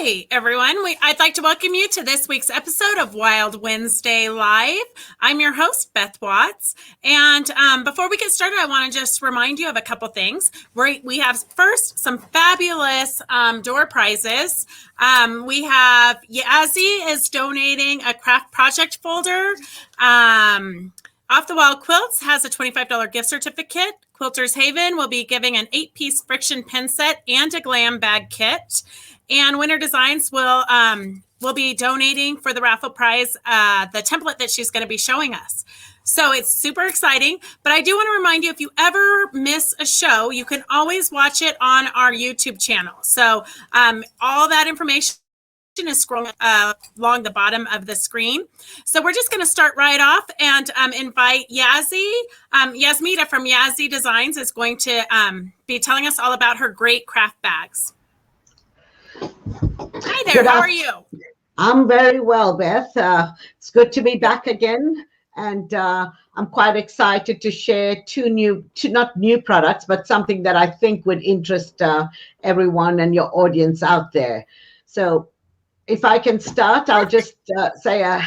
Hi, everyone. I'd like to welcome you to this week's episode of Wild Wednesday Live. I'm your host, Beth Watts. And before we get started, I want to just remind you of a couple things. We have first some fabulous door prizes. We have Yazzii is donating a craft project folder. Off the Wall Quilts has a $25 gift certificate. Quilters Haven will be giving an 8-piece Frixion pen set and a glam bag kit. And Winter Designs will be donating for the raffle prize the template that she's going to be showing us. So it's super exciting. But I do want to remind you, if you ever miss a show, you can always watch it on our YouTube channel. So all that information is scrolling along the bottom of the screen. So we're just going to start right off and invite Yazzii. Yasmita from Yazzii Designs is going to be telling us all about her great craft bags. Hi there, how are you? I'm very well, Beth. It's good to be back again. And I'm quite excited to share not new products, but something that I think would interest everyone and your audience out there. So if I can start, I'll just say a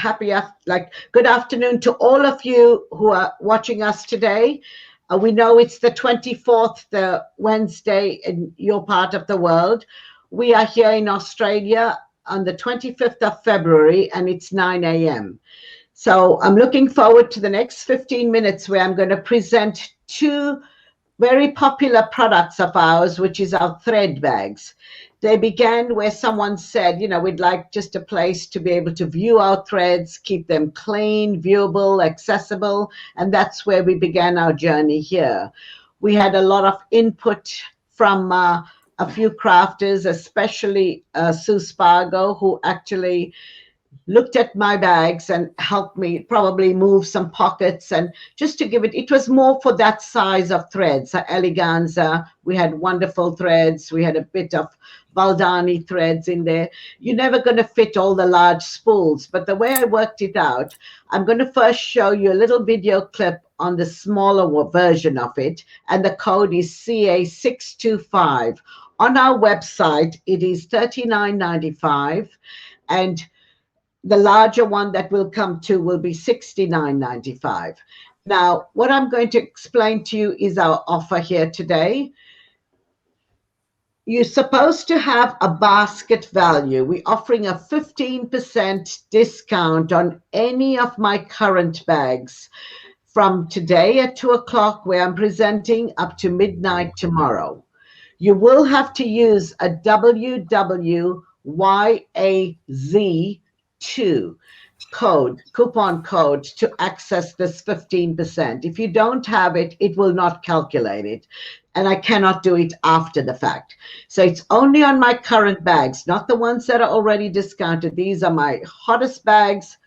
good afternoon to all of you who are watching us today. We know it's the 24th, the Wednesday in your part of the world. We are here in Australia on the 25th of February, and it's 9 a.m. So I'm looking forward to the next 15 minutes where I'm going to present two very popular products of ours, which is our thread bags. They began where someone said, we'd like just a place to be able to view our threads, keep them clean, viewable, accessible, and that's where we began our journey here. We had a lot of input from a few crafters, especially Sue Spargo, who actually looked at my bags and helped me probably move some pockets. And just to give it was more for that size of threads. Eleganza, we had wonderful threads. We had a bit of Baldani threads in there. You're never going to fit all the large spools, but the way I worked it out, I'm going to first show you a little video clip on the smaller version of it, and the code is CA625. On our website, it is $39.95, and the larger one that will come to will be $69.95. Now, what I'm going to explain to you is our offer here today. You're supposed to have a basket value. We're offering a 15% discount on any of my current bags from today at 2 o'clock, where I'm presenting, up to midnight tomorrow. You will have to use a WWYAZ2 coupon code to access this 15%. If you don't have it, it will not calculate it. And I cannot do it after the fact. So it's only on my current bags, not the ones that are already discounted. These are my hottest bags.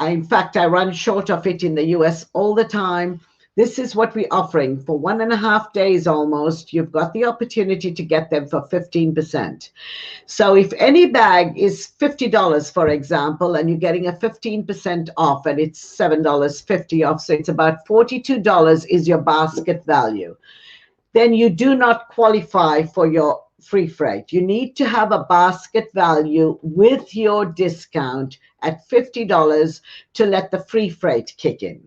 In fact, I run short of it in the US all the time. This is what we're offering for 1.5 days almost. You've got the opportunity to get them for 15%. So if any bag is $50, for example, and you're getting a 15% off, and it's $7.50 off, so it's about $42 is your basket value, then you do not qualify for your free freight. You need to have a basket value with your discount at $50 to let the free freight kick in.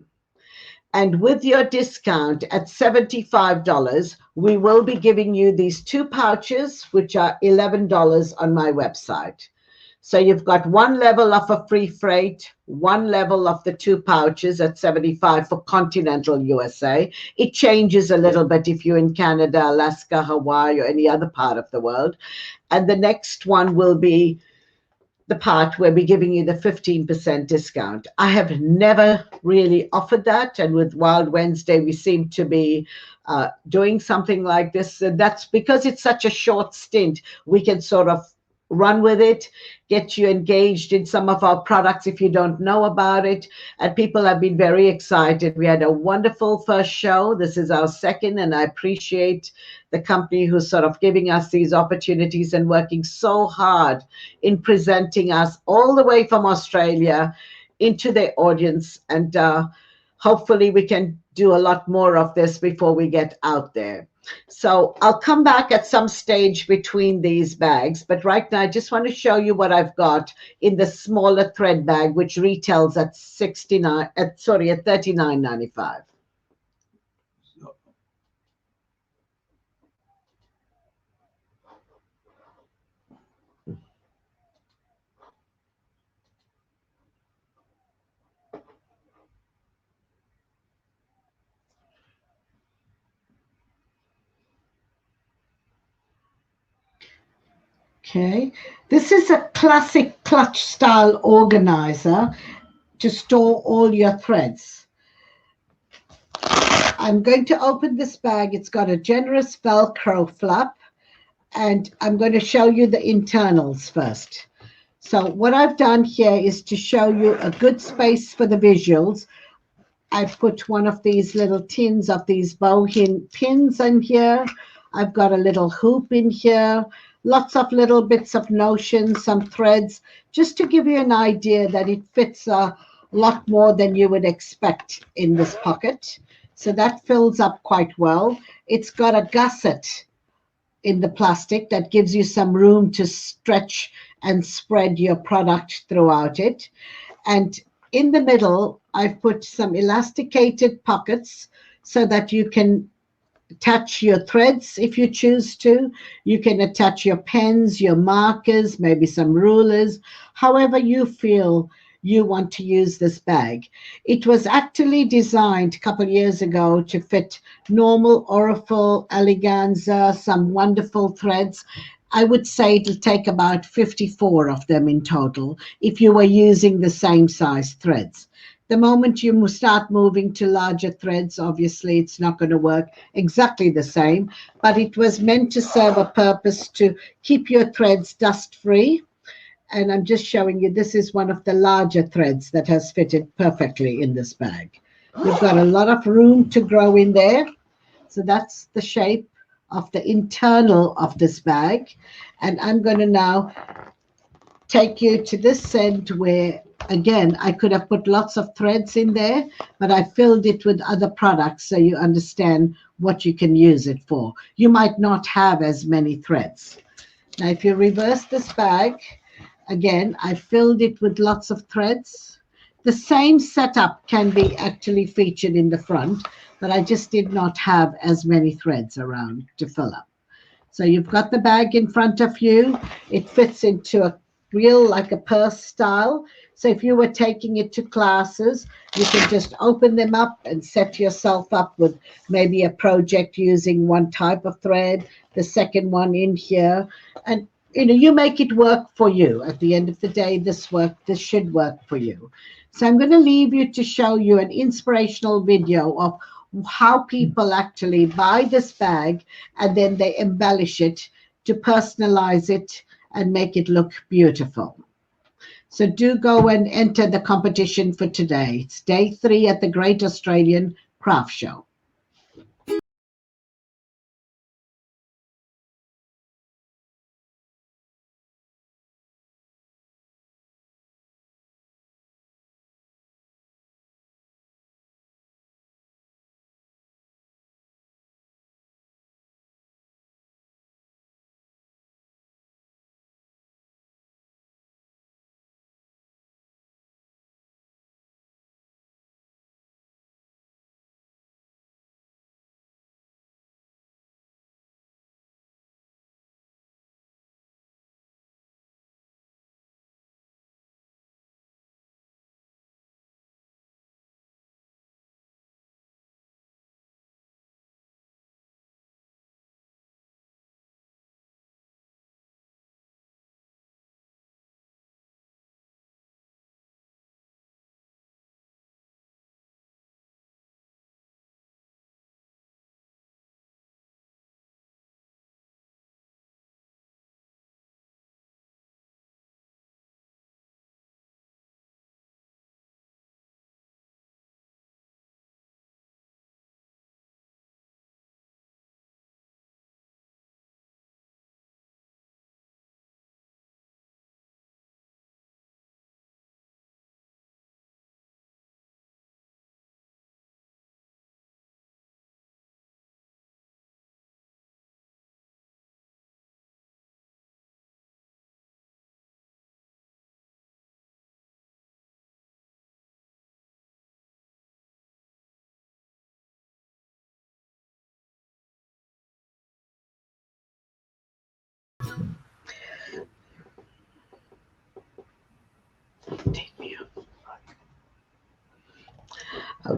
And with your discount at $75, we will be giving you these two pouches, which are $11 on my website. So you've got one level of a free freight, one level of the two pouches at $75 for continental USA. It changes a little bit if you're in Canada, Alaska, Hawaii, or any other part of the world. And the next one will be the part where we're giving you the 15% discount. I have never really offered that. And with Wild Wednesday, we seem to be doing something like this. And that's because it's such a short stint. We can sort of run with it, get you engaged in some of our products if you don't know about it. And people have been very excited. We had a wonderful first show. This is our second, and I appreciate the company who's sort of giving us these opportunities and working so hard in presenting us all the way from Australia into their audience. And hopefully we can do a lot more of this before we get out there. So I'll come back at some stage between these bags, but right now I just want to show you what I've got in the smaller thread bag, which retails at 69, at 39.95. Okay, this is a classic clutch style organizer to store all your threads. I'm going to open this bag. It's got a generous Velcro flap, and I'm going to show you the internals first. So what I've done here is to show you a good space for the visuals. I've put one of these little tins of these Bowen pins in here. I've got a little hoop in here, lots of little bits of notion, some threads, just to give you an idea that it fits a lot more than you would expect in this pocket. So that fills up quite well. It's got a gusset in the plastic that gives you some room to stretch and spread your product throughout it. And in the middle, I've put some elasticated pockets so that you can attach your threads if you choose to. You can attach your pens, your markers, maybe some rulers, however you feel you want to use this bag. It was actually designed a couple of years ago to fit normal Orifel, eleganza, some wonderful threads. I would say it'll take about 54 of them in total if you were using the same size threads. The moment you start moving to larger threads, obviously it's not going to work exactly the same, but it was meant to serve a purpose to keep your threads dust free. And I'm just showing you, this is one of the larger threads that has fitted perfectly in this bag. You've got a lot of room to grow in there. So that's the shape of the internal of this bag. And I'm going to now take you to this end where, again, I could have put lots of threads in there, but I filled it with other products so you understand what you can use it for. You might not have as many threads. Now, if you reverse this bag, again, I filled it with lots of threads. The same setup can be actually featured in the front, but I just did not have as many threads around to fill up. So you've got the bag in front of you. It fits into a real, like a purse style. So if you were taking it to classes, you can just open them up and set yourself up with maybe a project using one type of thread, the second one in here. And you make it work for you. At the end of the day, this should work for you. So I'm going to leave you to show you an inspirational video of how people actually buy this bag and then they embellish it to personalize it and make it look beautiful. So do go and enter the competition for today. It's day 3 at the Great Australian Craft Show.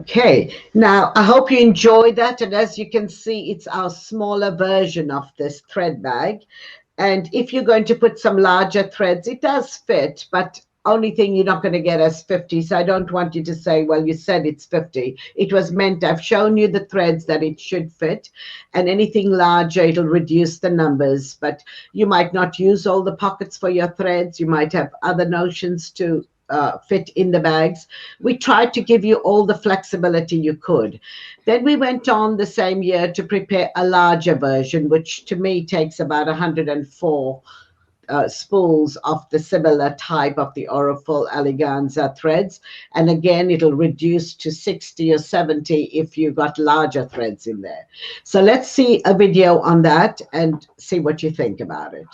Okay, now I hope you enjoyed that. And as you can see, it's our smaller version of this thread bag. And if you're going to put some larger threads, it does fit, but only thing you're not going to get is 50. So I don't want you to say, well, you said it's 50. It was meant, I've shown you the threads that it should fit, and anything larger, it'll reduce the numbers. But you might not use all the pockets for your threads. You might have other notions to fit in the bags. We tried to give you all the flexibility you could. Then we went on the same year to prepare a larger version, which to me takes about 104 spools of the similar type of the Orifol eleganza threads. And again, it'll reduce to 60 or 70 if you got larger threads in there. So let's see a video on that and see what you think about it.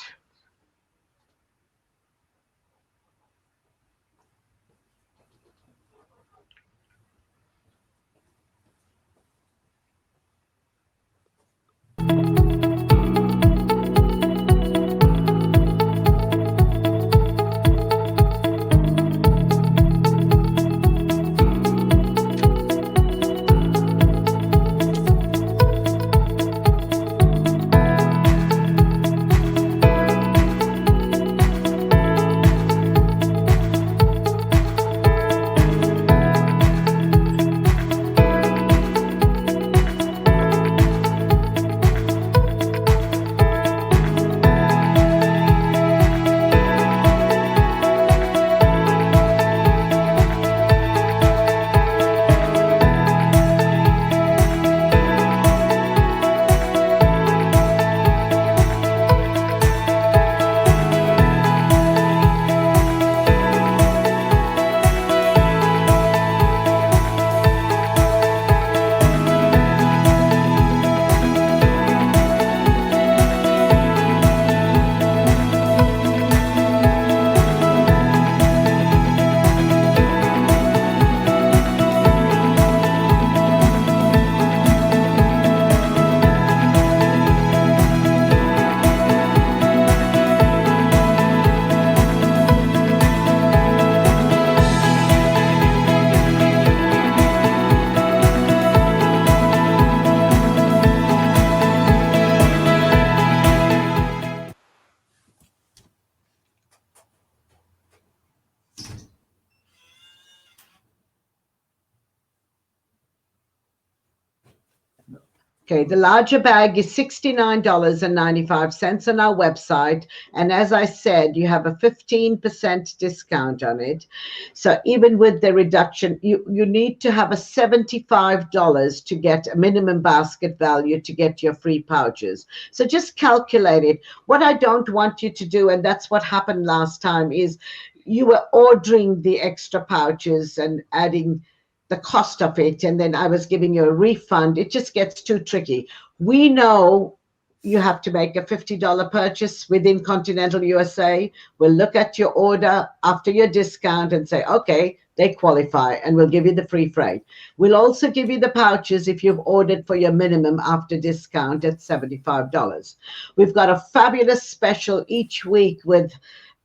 Okay, the larger bag is $69.95 on our website. And as I said, you have a 15% discount on it. So even with the reduction, you need to have a $75 to get a minimum basket value to get your free pouches. So just calculate it. What I don't want you to do, and that's what happened last time, is you were ordering the extra pouches and adding the cost of it, and then I was giving you a refund. It just gets too tricky. We know you have to make a $50 purchase within continental USA. We'll look at your order after your discount and say, okay, they qualify, and we'll give you the free freight. We'll also give you the pouches if you've ordered for your minimum after discount at $75. We've got a fabulous special each week with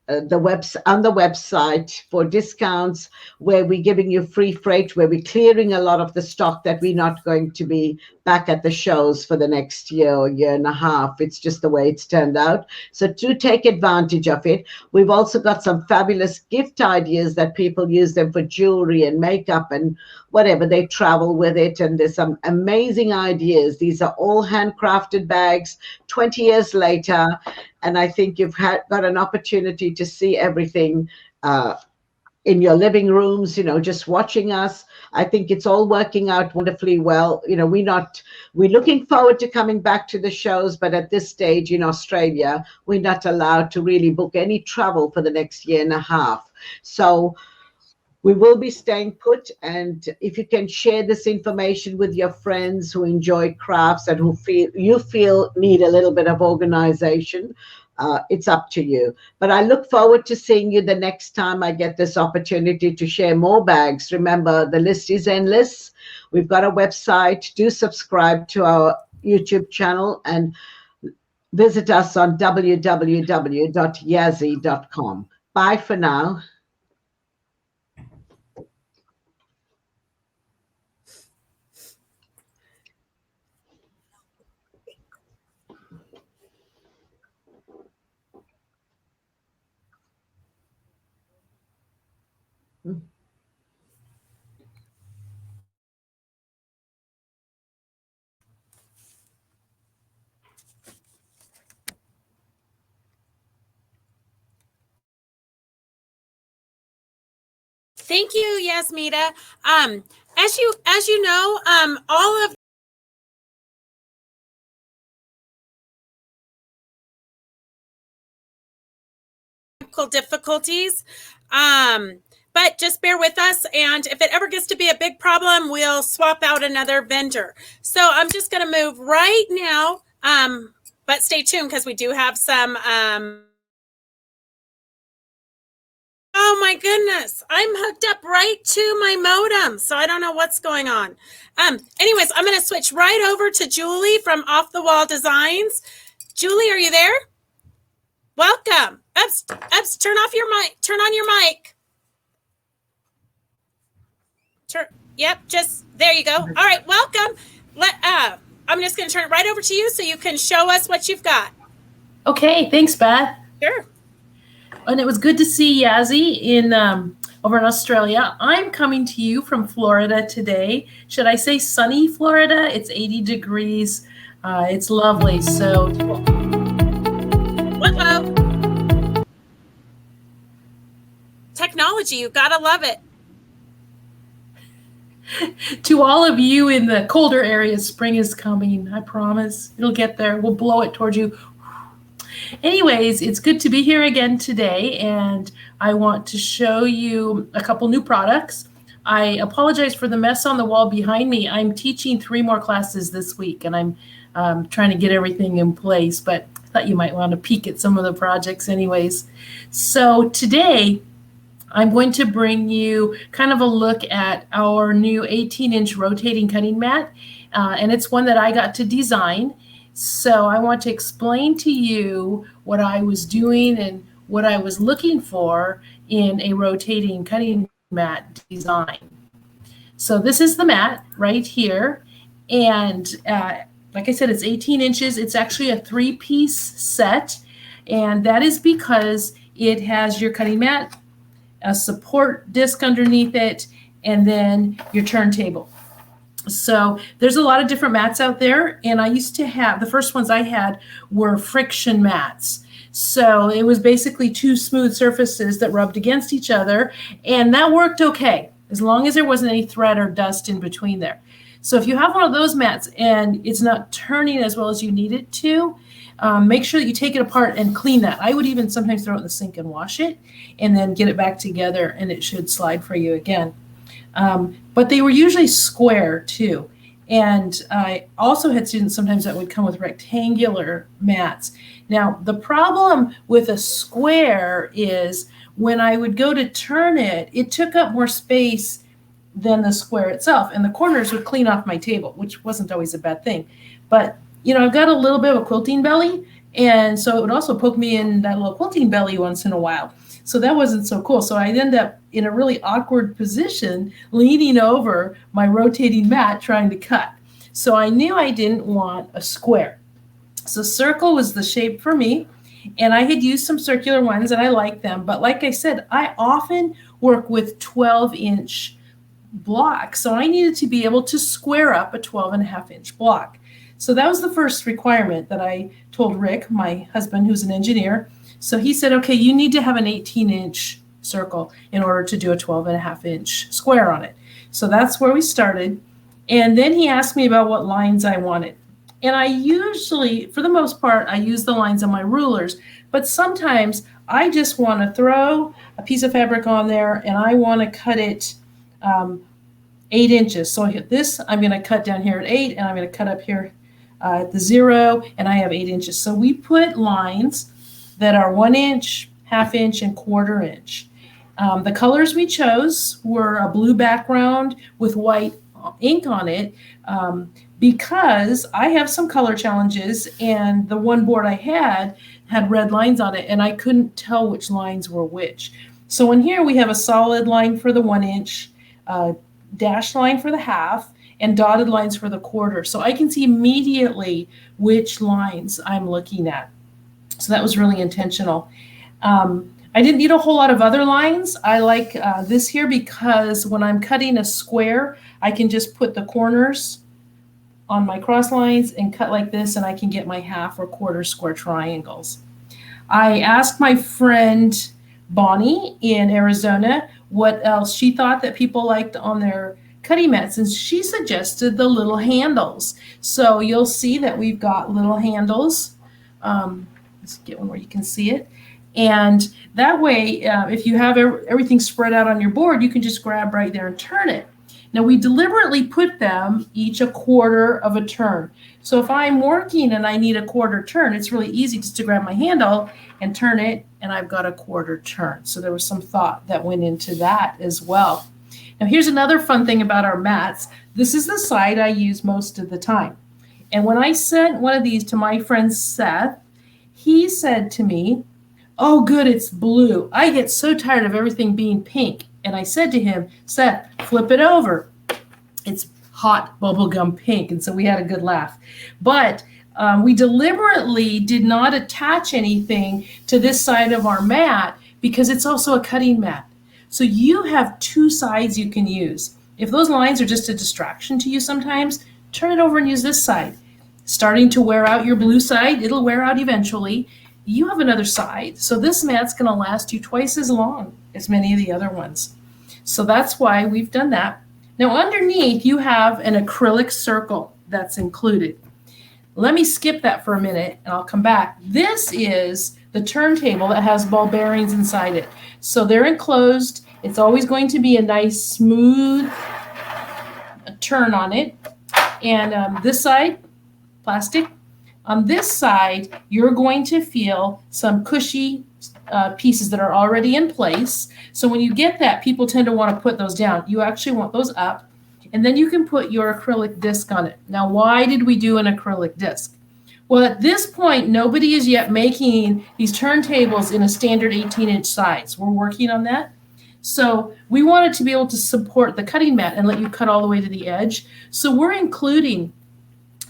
on the website for discounts, where we're giving you free freight, where we're clearing a lot of the stock that we're not going to be back at the shows for the next year or year and a half. It's just the way it's turned out. So do take advantage of it. We've also got some fabulous gift ideas that people use them for jewelry and makeup and whatever. They travel with it, and there's some amazing ideas. These are all handcrafted bags 20 years later, and I think you've got an opportunity to see everything in your living rooms, just watching us. I think it's all working out wonderfully well. We're looking forward to coming back to the shows, but at this stage in Australia, we're not allowed to really book any travel for the next year and a half. So we will be staying put, and if you can share this information with your friends who enjoy crafts and who feel need a little bit of organization, it's up to you. But I look forward to seeing you the next time I get this opportunity to share more bags. Remember, the list is endless. We've got a website. Do subscribe to our YouTube channel and visit us on www.yazzii.com. Bye for now. Thank you, Yasmita. As you know, all of difficulties. But just bear with us, and if it ever gets to be a big problem, we'll swap out another vendor. So I'm just going to move right now, but stay tuned because we do have some. Oh my goodness, I'm hooked up right to my modem, so I don't know what's going on. Anyways, I'm going to switch right over to Julie from Off the Wall Designs. Julie, are you there? Welcome. Ups, turn off your mic. Turn on your mic. Yep, just there you go. All right, welcome. I'm just going to turn it right over to you so you can show us what you've got. Okay, thanks, Beth. Sure. And it was good to see Yazzii in over in Australia. I'm coming to you from Florida today. Should I say sunny Florida? It's 80 degrees. It's lovely. So, technology, you gotta love it. To all of you in the colder areas, spring is coming. I promise. It'll get there. We'll blow it towards you. Anyways, it's good to be here again today, and I want to show you a couple new products. I apologize for the mess on the wall behind me. I'm teaching 3 more classes this week, and I'm trying to get everything in place, but I thought you might want to peek at some of the projects anyways. So today, I'm going to bring you kind of a look at our new 18-inch rotating cutting mat, and it's one that I got to design. So I want to explain to you what I was doing and what I was looking for in a rotating cutting mat design. So this is the mat right here, and like I said, it's 18 inches. It's actually a 3-piece set, and that is because it has your cutting mat, a support disc underneath it, and then your turntable. So there's a lot of different mats out there, and I used to have, the first ones I had were friction mats. So it was basically 2 smooth surfaces that rubbed against each other, and that worked okay, as long as there wasn't any thread or dust in between there. So if you have one of those mats and it's not turning as well as you need it to, make sure that you take it apart and clean that. I would even sometimes throw it in the sink and wash it, and then get it back together, and it should slide for you again. But they were usually square too. And I also had students sometimes that would come with rectangular mats. Now, the problem with a square is when I would go to turn it, it took up more space than the square itself. And the corners would clean off my table, which wasn't always a bad thing. But, you know, I've got a little bit of a quilting belly. And so it would also poke me in that little quilting belly once in a while. So that wasn't so cool. So I'd end up in a really awkward position, leaning over my rotating mat trying to cut. So I knew I didn't want a square. So circle was the shape for me. And I had used some circular ones and I like them. But like I said, I often work with 12-inch blocks. So I needed to be able to square up a 12.5-inch block. So that was the first requirement that I told Rick, my husband, who's an engineer. So he said, okay, you need to have an 18-inch circle in order to do a 12.5-inch square on it. So that's where we started. And then he asked me about what lines I wanted. And I usually, for the most part, I use the lines on my rulers. But sometimes I just want to throw a piece of fabric on there and I want to cut it 8 inches. So this, I'm going to cut down here at 8 and I'm going to cut up here at the 0, and I have 8 inches. So we put lines that are 1 inch, 1/2 inch, and 1/4 inch. The colors we chose were a blue background with white ink on it because I have some color challenges, and the one board I had red lines on it, and I couldn't tell which lines were which. So in here we have a solid line for the 1 inch, dashed line for the 1/2, and dotted lines for the 1/4. So I can see immediately which lines I'm looking at. So that was really intentional. I didn't need a whole lot of other lines. I like this here because when I'm cutting a square, I can just put the corners on my cross lines and cut like this, and I can get my half or quarter square triangles. I asked my friend Bonnie in Arizona what else she thought that people liked on their cutting mats, and she suggested the little handles. So you'll see that we've got little handles. Let's get one where you can see it. And that way, if you have everything spread out on your board, you can just grab right there and turn it. Now, we deliberately put them each a quarter of a turn. So if I'm working and I need a quarter turn, it's really easy just to grab my handle and turn it, and I've got a quarter turn. So there was some thought that went into that as well. Now, here's another fun thing about our mats. This is the side I use most of the time. And when I sent one of these to my friend Seth, he said to me, "Oh, good, it's blue. I get so tired of everything being pink." And I said to him, "Seth, flip it over. It's hot bubblegum pink." And so we had a good laugh. But we deliberately did not attach anything to this side of our mat because it's also a cutting mat. So you have two sides you can use. If those lines are just a distraction to you sometimes, turn it over and use this side. Starting to wear out your blue side, it'll wear out eventually. You have another side. So this mat's going to last you twice as long as many of the other ones. So that's why we've done that. Now underneath you have an acrylic circle that's included. Let me skip that for a minute and I'll come back. This is the turntable that has ball bearings inside it. So they're enclosed. It's always going to be a nice smooth turn on it. And this side, plastic. On this side, you're going to feel some cushy pieces that are already in place. So when you get that, people tend to want to put those down. You actually want those up, and then you can put your acrylic disc on it. Now, why did we do an acrylic disc? Well, at this point, nobody is yet making these turntables in a standard 18-inch size. We're working on that. So we wanted to be able to support the cutting mat and let you cut all the way to the edge. So we're including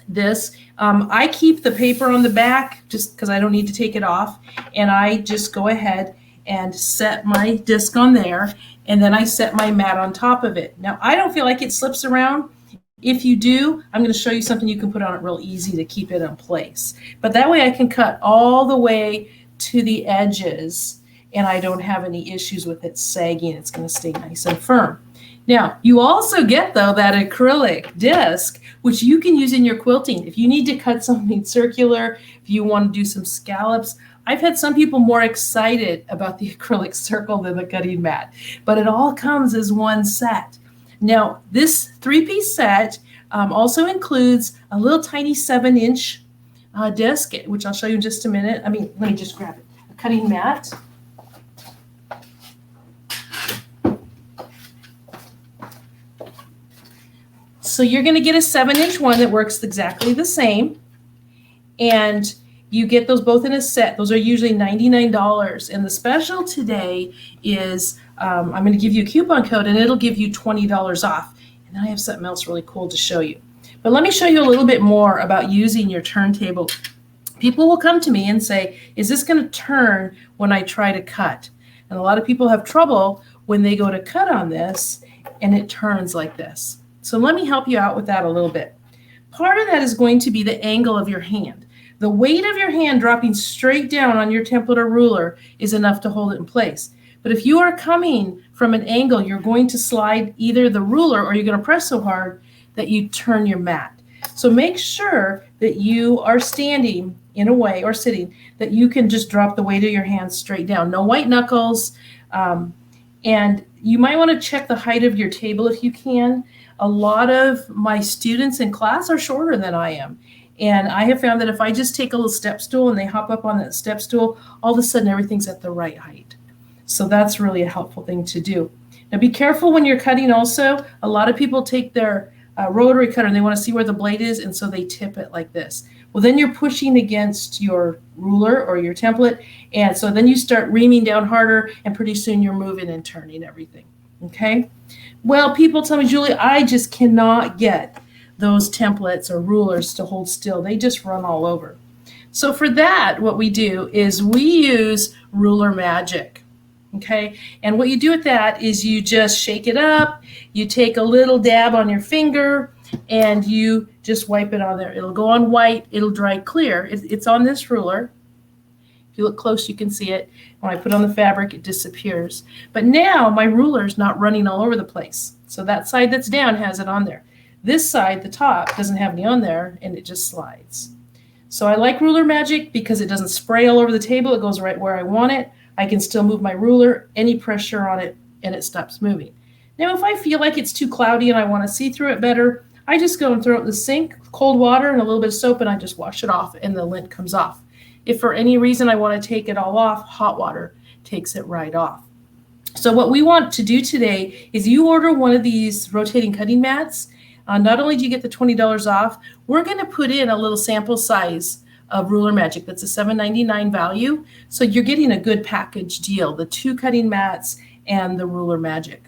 this. I keep the paper on the back just because I don't need to take it off, and I just go ahead and set my disc on there, and then I set my mat on top of it. Now, I don't feel like it slips around. If you do, I'm going to show you something you can put on it real easy to keep it in place. But that way I can cut all the way to the edges, and I don't have any issues with it sagging. It's going to stay nice and firm. Now, you also get, though, that acrylic disc, which you can use in your quilting. If you need to cut something circular, if you want to do some scallops. I've had some people more excited about the acrylic circle than the cutting mat, but it all comes as one set. Now, this three-piece set also includes a little tiny 7-inch disc, which I'll show you in just a minute. Let me just grab it. A cutting mat. So you're going to get a 7-inch one that works exactly the same. And you get those both in a set. Those are usually $99. And the special today is I'm going to give you a coupon code, and it'll give you $20 off. And then I have something else really cool to show you. But let me show you a little bit more about using your turntable. People will come to me and say, "Is this going to turn when I try to cut?" And a lot of people have trouble when they go to cut on this, and it turns like this. So let me help you out with that a little bit. Part of that is going to be the angle of your hand. The weight of your hand dropping straight down on your template or ruler is enough to hold it in place. But if you are coming from an angle, you're going to slide either the ruler or you're going to press so hard that you turn your mat. So make sure that you are standing in a way, or sitting, that you can just drop the weight of your hand straight down. No white knuckles. And you might want to check the height of your table if you can. A lot of my students in class are shorter than I am. And I have found that if I just take a little step stool and they hop up on that step stool, all of a sudden everything's at the right height. So that's really a helpful thing to do. Now be careful when you're cutting also. A lot of people take their rotary cutter and they want to see where the blade is, and so they tip it like this. Well, then you're pushing against your ruler or your template, and so then you start reaming down harder, and pretty soon you're moving and turning everything. Okay? Well, people tell me, "Julie, I just cannot get those templates or rulers to hold still. They just run all over." So for that, what we do is we use ruler magic. Okay, and what you do with that is you just shake it up, you take a little dab on your finger, and you just wipe it on there. It'll go on white, it'll dry clear. It's on this ruler. If you look close, you can see it. When I put on the fabric, it disappears. But now my ruler is not running all over the place. So that side that's down has it on there. This side, the top, doesn't have any on there, and it just slides. So I like ruler magic because it doesn't spray all over the table. It goes right where I want it. I can still move my ruler, any pressure on it, and it stops moving. Now, if I feel like it's too cloudy and I want to see through it better, I just go and throw it in the sink, cold water and a little bit of soap, and I just wash it off, and the lint comes off. If for any reason I want to take it all off, hot water takes it right off. So what we want to do today is you order one of these rotating cutting mats. Not only do you get the $20 off, we're going to put in a little sample size of Ruler Magic. That's a $7.99 value. So you're getting a good package deal, the 2 cutting mats and the Ruler Magic.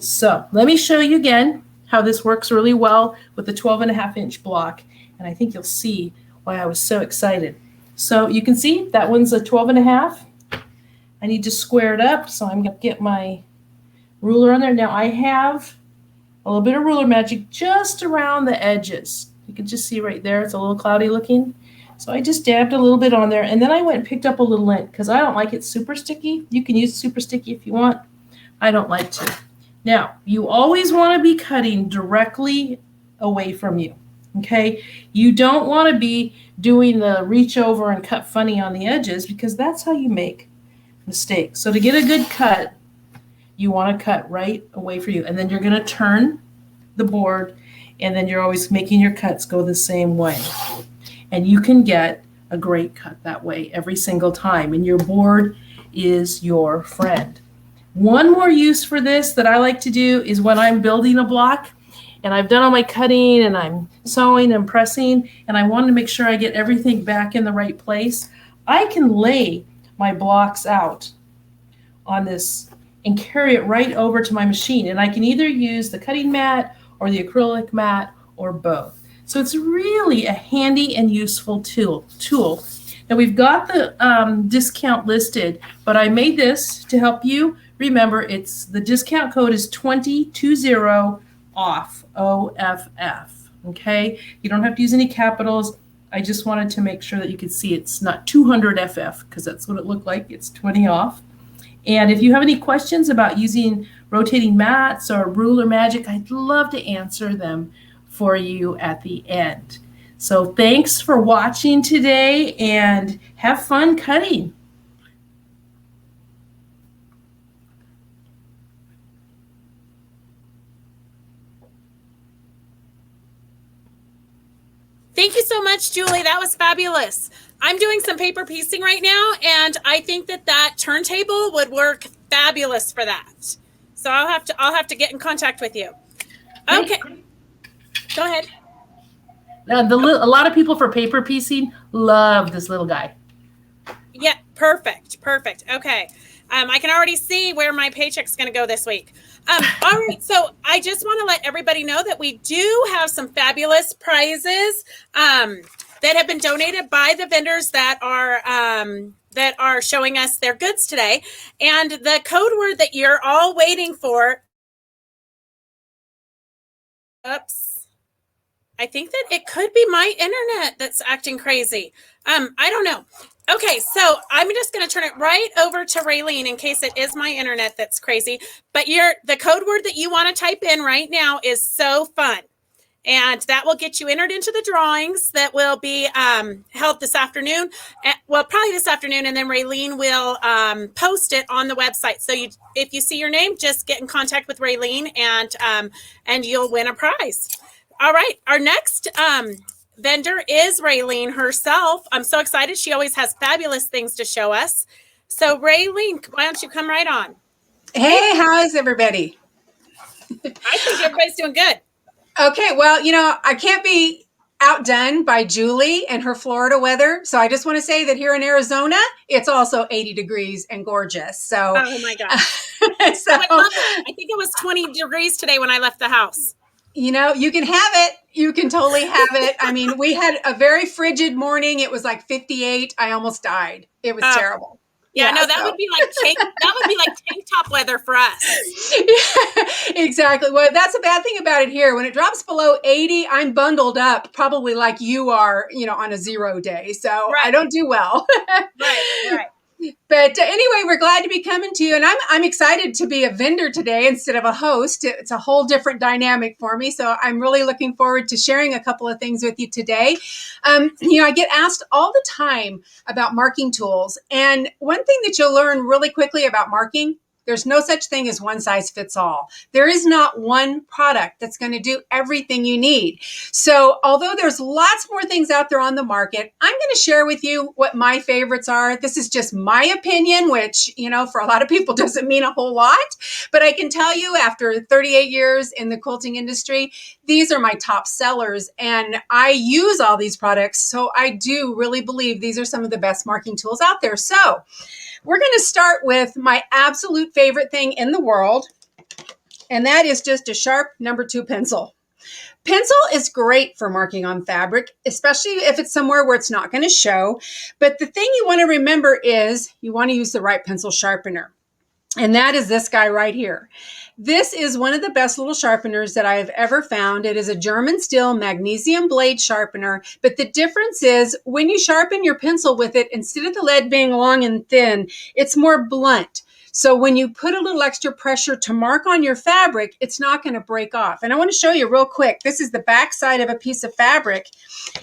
So let me show you again how this works really well with the 12.5-inch block. And I think you'll see why I was so excited. So you can see that one's a 12.5. I need to square it up. So I'm going to get my ruler on there. Now I have a little bit of Ruler Magic just around the edges. You can just see right there. It's a little cloudy looking. So I just dabbed a little bit on there, and then I went and picked up a little lint because I don't like it super sticky. You can use super sticky if you want. I don't like to. Now, you always want to be cutting directly away from you, okay? You don't want to be doing the reach over and cut funny on the edges because that's how you make mistakes. So to get a good cut, you want to cut right away from you, and then you're going to turn the board, and then you're always making your cuts go the same way. And you can get a great cut that way every single time. And your board is your friend. One more use for this that I like to do is when I'm building a block and I've done all my cutting and I'm sewing and pressing and I want to make sure I get everything back in the right place, I can lay my blocks out on this and carry it right over to my machine. And I can either use the cutting mat or the acrylic mat or both. So it's really a handy and useful tool. Now we've got the discount listed, but I made this to help you. Remember, the discount code is 2020 off, OFF. Okay, you don't have to use any capitals. I just wanted to make sure that you could see it's not 200 FF because that's what it looked like. It's 20 off. And if you have any questions about using rotating mats or Ruler Magic, I'd love to answer them for you at the end. So thanks for watching today and have fun cutting. Thank you so much, Julie. That was fabulous. I'm doing some paper piecing right now, and I think that turntable would work fabulous for that. So I'll have to get in contact with you. Okay. Go ahead. A lot of people for paper piecing love this little guy. Yeah, perfect. Okay. I can already see where my paycheck's going to go this week. All right. So I just want to let everybody know that we do have some fabulous prizes that have been donated by the vendors that are showing us their goods today. And the code word that you're all waiting for. Oops. I think that it could be my internet that's acting crazy. I don't know. Okay, so I'm just going to turn it right over to Raylene in case it is my internet that's crazy. But the code word that you want to type in right now is so fun. And that will get you entered into the drawings that will be held this afternoon. Well, probably this afternoon, and then Raylene will post it on the website. So if you see your name, just get in contact with Raylene and you'll win a prize. All right, our next vendor is Raylene herself. I'm so excited. She always has fabulous things to show us. So Raylene, why don't you come right on? Hey, how's everybody? I think everybody's doing good. Okay, well, I can't be outdone by Julie and her Florida weather. So I just want to say that here in Arizona, it's also 80 degrees and gorgeous. So, oh my gosh. I think it was 20 degrees today when I left the house. You can have it. You can totally have it. I mean, we had a very frigid morning. It was like 58. I almost died. It was terrible. Yeah, no, that would be like weather for us. Yeah, exactly. Well, that's a bad thing about it here. When it drops below 80, I'm bundled up, probably like you are, on a 0 day. So Right. I don't do well. Right. But anyway, we're glad to be coming to you, and I'm excited to be a vendor today instead of a host. It's a whole different dynamic for me, so I'm really looking forward to sharing a couple of things with you today. I get asked all the time about marking tools, and one thing that you'll learn really quickly about marking. There's no such thing as one size fits all. There is not one product that's going to do everything you need. So although there's lots more things out there on the market, I'm going to share with you what my favorites are. This is just my opinion, which, for a lot of people doesn't mean a whole lot. But I can tell you after 38 years in the quilting industry, these are my top sellers. And I use all these products. So I do really believe these are some of the best marking tools out there. So we're going to start with my absolute favorite thing in the world, and that is just a sharp number 2 pencil. Pencil is great for marking on fabric, especially if it's somewhere where it's not going to show. But the thing you want to remember is you want to use the right pencil sharpener. And that is this guy right here. This is one of the best little sharpeners that I have ever found. It is a German steel magnesium blade sharpener. But the difference is when you sharpen your pencil with it, instead of the lead being long and thin, it's more blunt. So when you put a little extra pressure to mark on your fabric, it's not going to break off. And I want to show you real quick. This is the back side of a piece of fabric.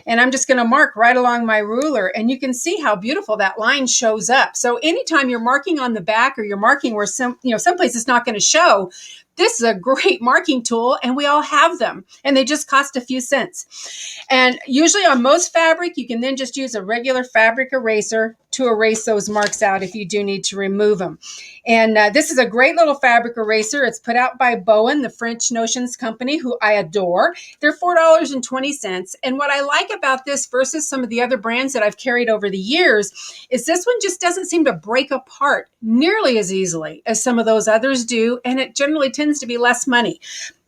And I'm just going to mark right along my ruler. And you can see how beautiful that line shows up. So anytime you're marking on the back or you're marking where someplace it's not going to show, this is a great marking tool, and we all have them, and they just cost a few cents. And usually on most fabric, you can then just use a regular fabric eraser to erase those marks out if you do need to remove them. And this is a great little fabric eraser. It's put out by Bowen, the French notions company, who I adore. They're $4.20. And what I like about this versus some of the other brands that I've carried over the years is this one just doesn't seem to break apart nearly as easily as some of those others do, and it generally tends to be less money.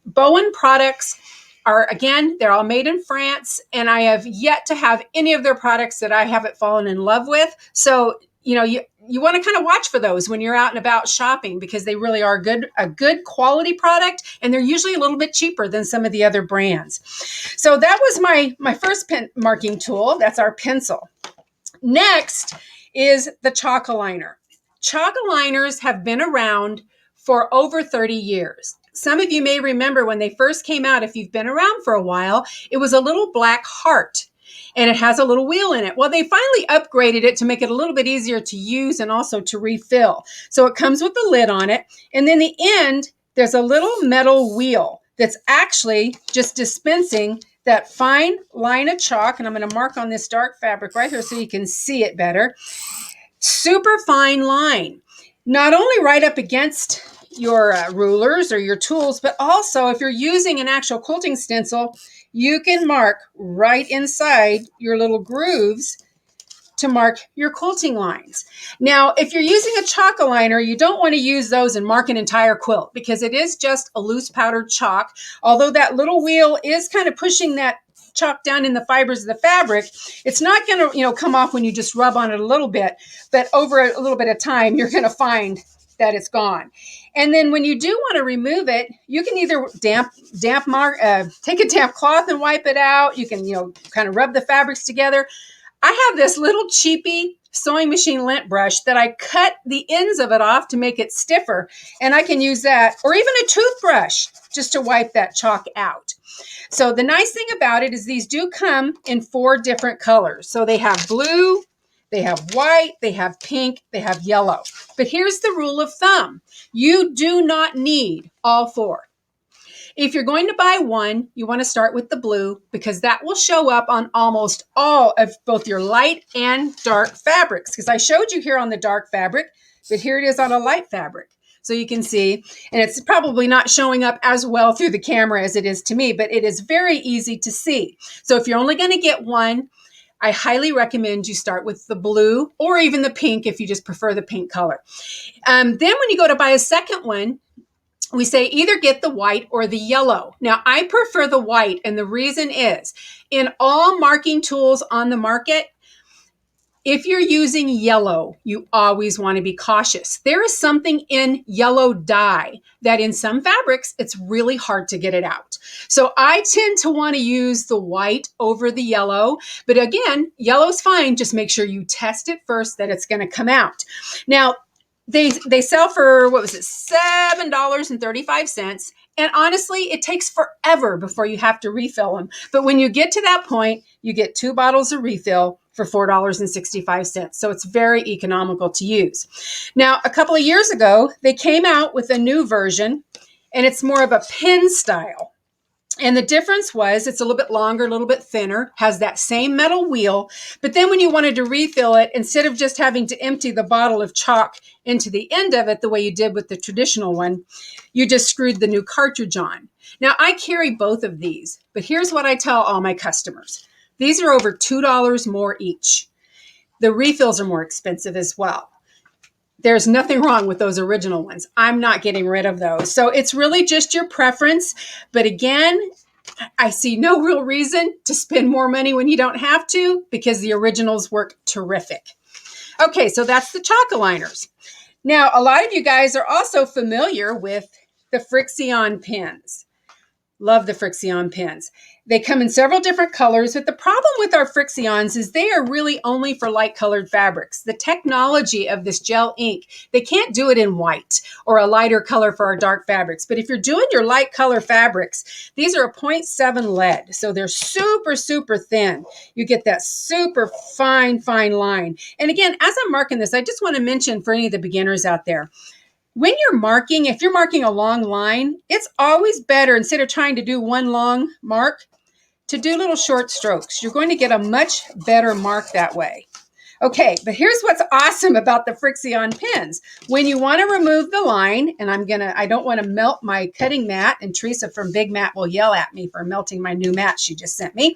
Bowen products are, again, they're all made in France, and I have yet to have any of their products that I haven't fallen in love with. So, you want to kind of watch for those when you're out and about shopping, because they really are a good quality product, and they're usually a little bit cheaper than some of the other brands. So that was my first pen marking tool. That's our pencil. Next is the chalk aligner. Chalk aligners have been around for over 30 years. Some of you may remember when they first came out, if you've been around for a while, it was a little black heart. And it has a little wheel in it. Well, they finally upgraded it to make it a little bit easier to use and also to refill. So it comes with a lid on it. And then the end, there's a little metal wheel that's actually just dispensing that fine line of chalk. And I'm going to mark on this dark fabric right here so you can see it better. Super fine line. Not only right up against your rulers or your tools, but also if you're using an actual quilting stencil, you can mark right inside your little grooves to mark your quilting lines. Now, if you're using a chalk aligner, you don't want to use those and mark an entire quilt because it is just a loose powdered chalk. Although that little wheel is kind of pushing that chalk down in the fibers of the fabric, it's not going to, come off when you just rub on it a little bit, but over a little bit of time, you're going to find that it's gone. And then when you do want to remove it, you can either take a damp cloth and wipe it out. You can, kind of rub the fabrics together. I have this little cheapy sewing machine lint brush that I cut the ends of it off to make it stiffer. And I can use that, or even a toothbrush, just to wipe that chalk out. So the nice thing about it is these do come in 4 different colors. So they have blue, they have white, they have pink, they have yellow. But here's the rule of thumb. You do not need all 4. If you're going to buy one, you want to start with the blue because that will show up on almost all of both your light and dark fabrics. Because I showed you here on the dark fabric, but here it is on a light fabric. So you can see, and it's probably not showing up as well through the camera as it is to me, but it is very easy to see. So if you're only going to get one, I highly recommend you start with the blue or even the pink if you just prefer the pink color. Then when you go to buy a second one, we say either get the white or the yellow. Now, I prefer the white, and the reason is in all marking tools on the market, If you're using yellow, you always want to be cautious. There is something in yellow dye that in some fabrics, it's really hard to get it out. So I tend to want to use the white over the yellow. But again, yellow's fine. Just make sure you test it first that it's going to come out. Now, they sell for, what was it, $7.35. And honestly, it takes forever before you have to refill them. But when you get to that point, you get 2 bottles of refill for $4.65. So it's very economical to use. Now, a couple of years ago, they came out with a new version, and it's more of a pen style. And the difference was it's a little bit longer, a little bit thinner, has that same metal wheel. But then when you wanted to refill it, instead of just having to empty the bottle of chalk into the end of it the way you did with the traditional one, you just screwed the new cartridge on. Now, I carry both of these, but here's what I tell all my customers. These are over $2 more each. The refills are more expensive as well. There's nothing wrong with those original ones. I'm not getting rid of those. So it's really just your preference. But again, I see no real reason to spend more money when you don't have to, because the originals work terrific. Okay, so that's the chalk aligners. Now, a lot of you guys are also familiar with the Frixion pens. Love the Frixion pens. They come in several different colors, but the problem with our Frixions is they are really only for light colored fabrics. The technology of this gel ink, they can't do it in white or a lighter color for our dark fabrics. But if you're doing your light color fabrics, these are a 0.7 lead. So they're super, super thin. You get that super fine, fine line. And again, as I'm marking this, I just want to mention for any of the beginners out there, when you're marking, if you're marking a long line, it's always better, instead of trying to do one long mark, to do little short strokes. You're going to get a much better mark that way. Okay, but here's what's awesome about the Frixion pens. When you want to remove the line, and I don't want to melt my cutting mat, and Teresa from Big Mat will yell at me for melting my new mat she just sent me.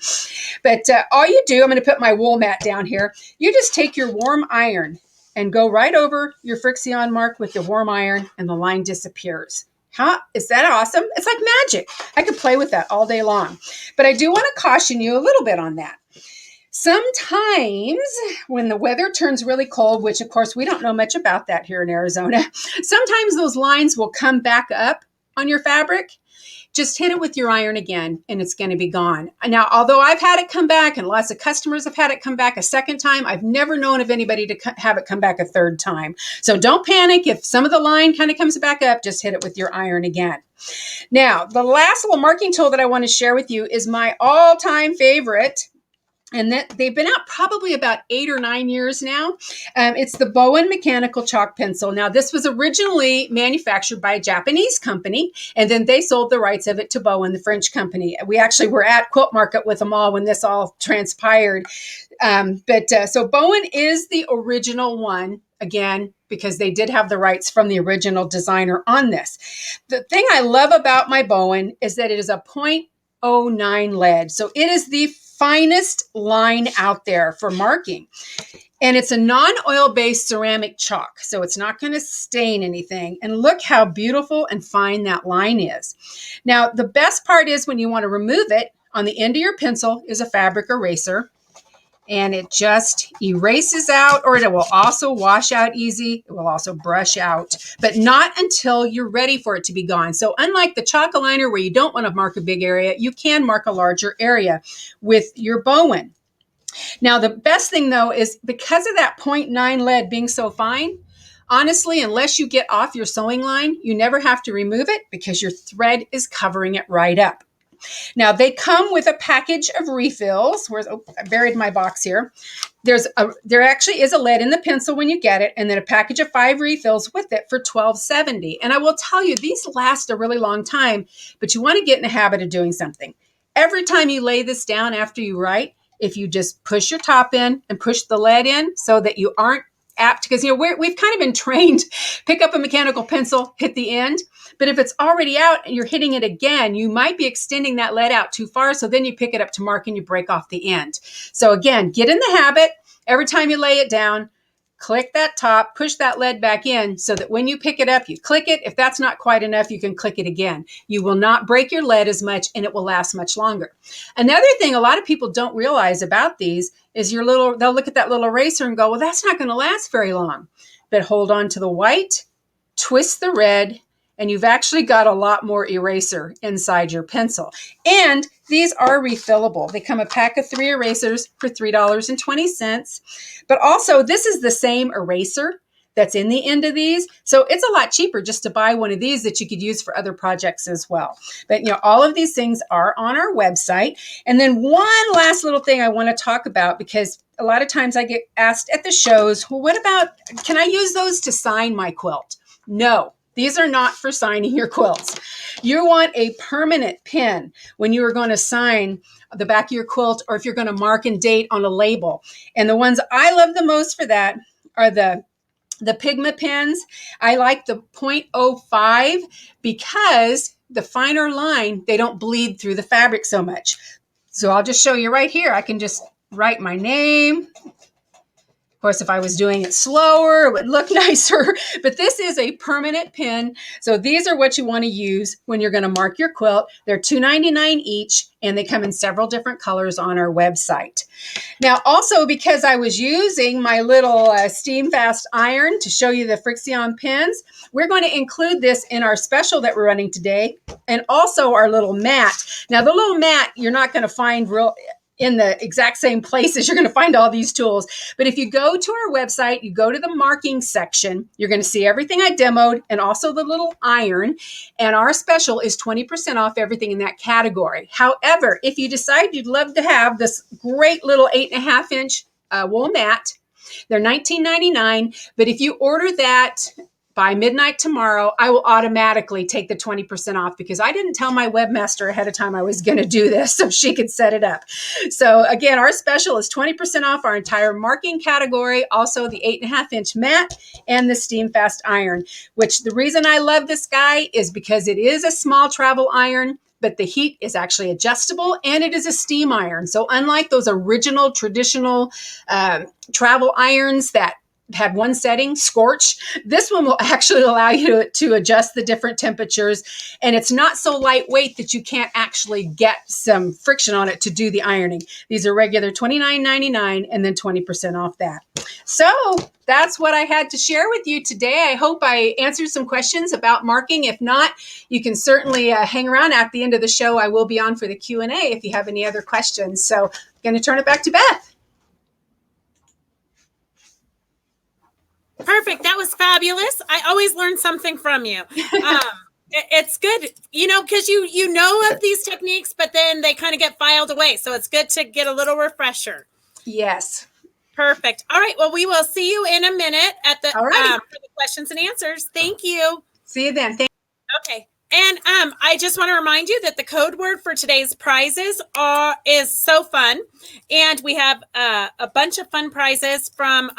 But all you do, I'm going to put my wool mat down here. You just take your warm iron and go right over your Frixion mark with the warm iron, and the line disappears. Huh? Is that awesome? It's like magic. I could play with that all day long. But I do want to caution you a little bit on that. Sometimes when the weather turns really cold, which of course we don't know much about that here in Arizona, sometimes those lines will come back up on your fabric. Just hit it with your iron again, and it's going to be gone. Now, although I've had it come back, and lots of customers have had it come back a second time, I've never known of anybody to have it come back a third time. So don't panic. If some of the line kind of comes back up, just hit it with your iron again. Now, the last little marking tool that I want to share with you is my all-time favorite. And they've been out probably about 8 or 9 years now. It's the Bowen mechanical chalk pencil. Now, this was originally manufactured by a Japanese company, and then they sold the rights of it to Bowen, the French company. We actually were at Quilt Market with them all when this all transpired. So Bowen is the original one, again, because they did have the rights from the original designer on this. The thing I love about my Bowen is that it is a 0.09 lead. So it is the finest line out there for marking. And it's a non-oil-based ceramic chalk, so it's not going to stain anything. And look how beautiful and fine that line is. Now, the best part is when you want to remove it, on the end of your pencil is a fabric eraser, and it just erases out, or it will also wash out easy. It will also brush out, but not until you're ready for it to be gone. So unlike the chalk aligner where you don't want to mark a big area, you can mark a larger area with your Bowen. Now, the best thing though is because of that 0.9 lead being so fine, honestly, unless you get off your sewing line, you never have to remove it because your thread is covering it right up. Now, they come with a package of refills. I buried my box here. There actually is a lead in the pencil when you get it, and then a package of 5 refills with it for $12.70. And I will tell you, these last a really long time, but you want to get in the habit of doing something. Every time you lay this down after you write, if you just push your top in and push the lead in so that you aren't apt, because we've kind of been trained, pick up a mechanical pencil, hit the end. But if it's already out and you're hitting it again, you might be extending that lead out too far. So then you pick it up to mark and you break off the end. So again, get in the habit. Every time you lay it down, click that top, push that lead back in so that when you pick it up, you click it. If that's not quite enough, you can click it again. You will not break your lead as much and it will last much longer. Another thing a lot of people don't realize about these is they'll look at that little eraser and go, well, that's not going to last very long. But hold on to the white, twist the red, and you've actually got a lot more eraser inside your pencil. And these are refillable. They come a pack of 3 erasers for $3.20. But also, this is the same eraser that's in the end of these. So it's a lot cheaper just to buy one of these that you could use for other projects as well. But, all of these things are on our website. And then one last little thing I want to talk about, because a lot of times I get asked at the shows, well, what about, can I use those to sign my quilt? No. These are not for signing your quilts. You want a permanent pin when you are going to sign the back of your quilt, or if you're going to mark and date on a label. And the ones I love the most for that are the Pigma Pins. I like the 0.05 because the finer line, they don't bleed through the fabric so much. So I'll just show you right here. I can just write my name. Of course, if I was doing it slower, it would look nicer, but this is a permanent pin. So these are what you want to use when you're going to mark your quilt. They're $2.99 each, and they come in several different colors on our website. Now, also because I was using my little steam fast iron to show you the Frixion pens, we're going to include this in our special that we're running today, and also our little mat. Now, the little mat, you're not going to find in the exact same places you're going to find all these tools. But if you go to our website, you go to the marking section, you're going to see everything I demoed and also the little iron. And our special is 20% off everything in that category. However, if you decide you'd love to have this great little 8.5-inch wool mat, they're $19.99. But if you order that by midnight tomorrow, I will automatically take the 20% off because I didn't tell my webmaster ahead of time I was going to do this so she could set it up. So again, our special is 20% off our entire marking category, also the 8.5-inch mat and the steam fast iron, which the reason I love this guy is because it is a small travel iron, but the heat is actually adjustable and it is a steam iron. So unlike those original traditional travel irons that had one setting, scorch, this one will actually allow you to adjust the different temperatures. And it's not so lightweight that you can't actually get some friction on it to do the ironing. These are regular $29.99 and then 20% off that. So that's what I had to share with you today. I hope I answered some questions about marking. If not, you can certainly hang around at the end of the show. I will be on for the Q&A if you have any other questions. So I'm going to turn it back to Beth. Perfect. That was fabulous. I always learn something from you. It's good, because you know of these techniques, but then they kind of get filed away. So it's good to get a little refresher. Yes. Perfect. All right. Well, we will see you in a minute at the for the questions and answers. Thank you. See you then. Okay. And I just want to remind you that the code word for today's prizes is so fun. And we have a bunch of fun prizes from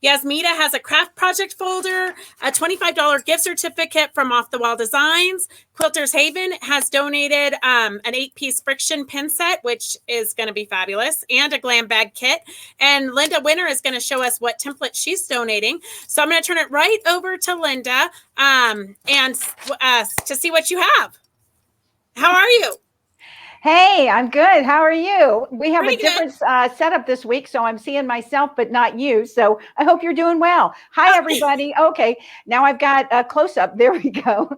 Yasmita has a craft project folder, a $25 gift certificate from Off the Wall Designs. Quilters Haven has donated an 8-piece Frixion pen set, which is going to be fabulous, and a glam bag kit. And Linda Winter is going to show us what template she's donating. So I'm going to turn it right over to Linda and to see what you have. How are you? Hey, I'm good. How are you? We have Pretty a different setup this week, so I'm seeing myself, but not you. So I hope you're doing well. Hi, everybody. Okay, now I've got a close-up. There we go.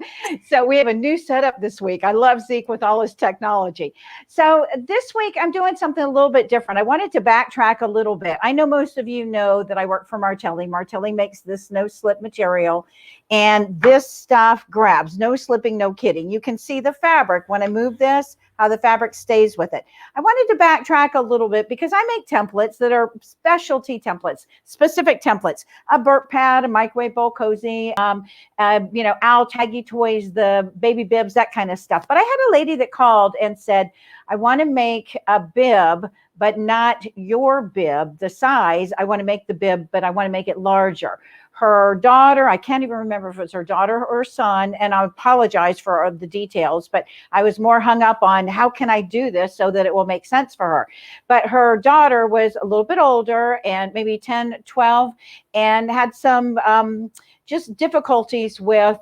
So we have a new setup this week. I love Zeke with all his technology. So this week, I'm doing something a little bit different. I wanted to backtrack a little bit. I know most of you know that I work for Martelli. Martelli makes this no-slip material, and this stuff grabs. No slipping, no kidding. You can see the fabric when I move this, how the fabric stays with it. I wanted to backtrack a little bit because I make templates that are specialty templates, specific templates, a burp pad, a microwave bowl cozy, owl taggy toys, the baby bibs, that kind of stuff. But I had a lady that called and said, I want to make a bib, but not your bib, the size. I want to make the bib, but I want to make it larger. her daughter, I can't even remember if it was her daughter or son, and I apologize for the details, but I was more hung up on how can I do this so that it will make sense for her. But her daughter was a little bit older and maybe 10, 12, and had some just difficulties with,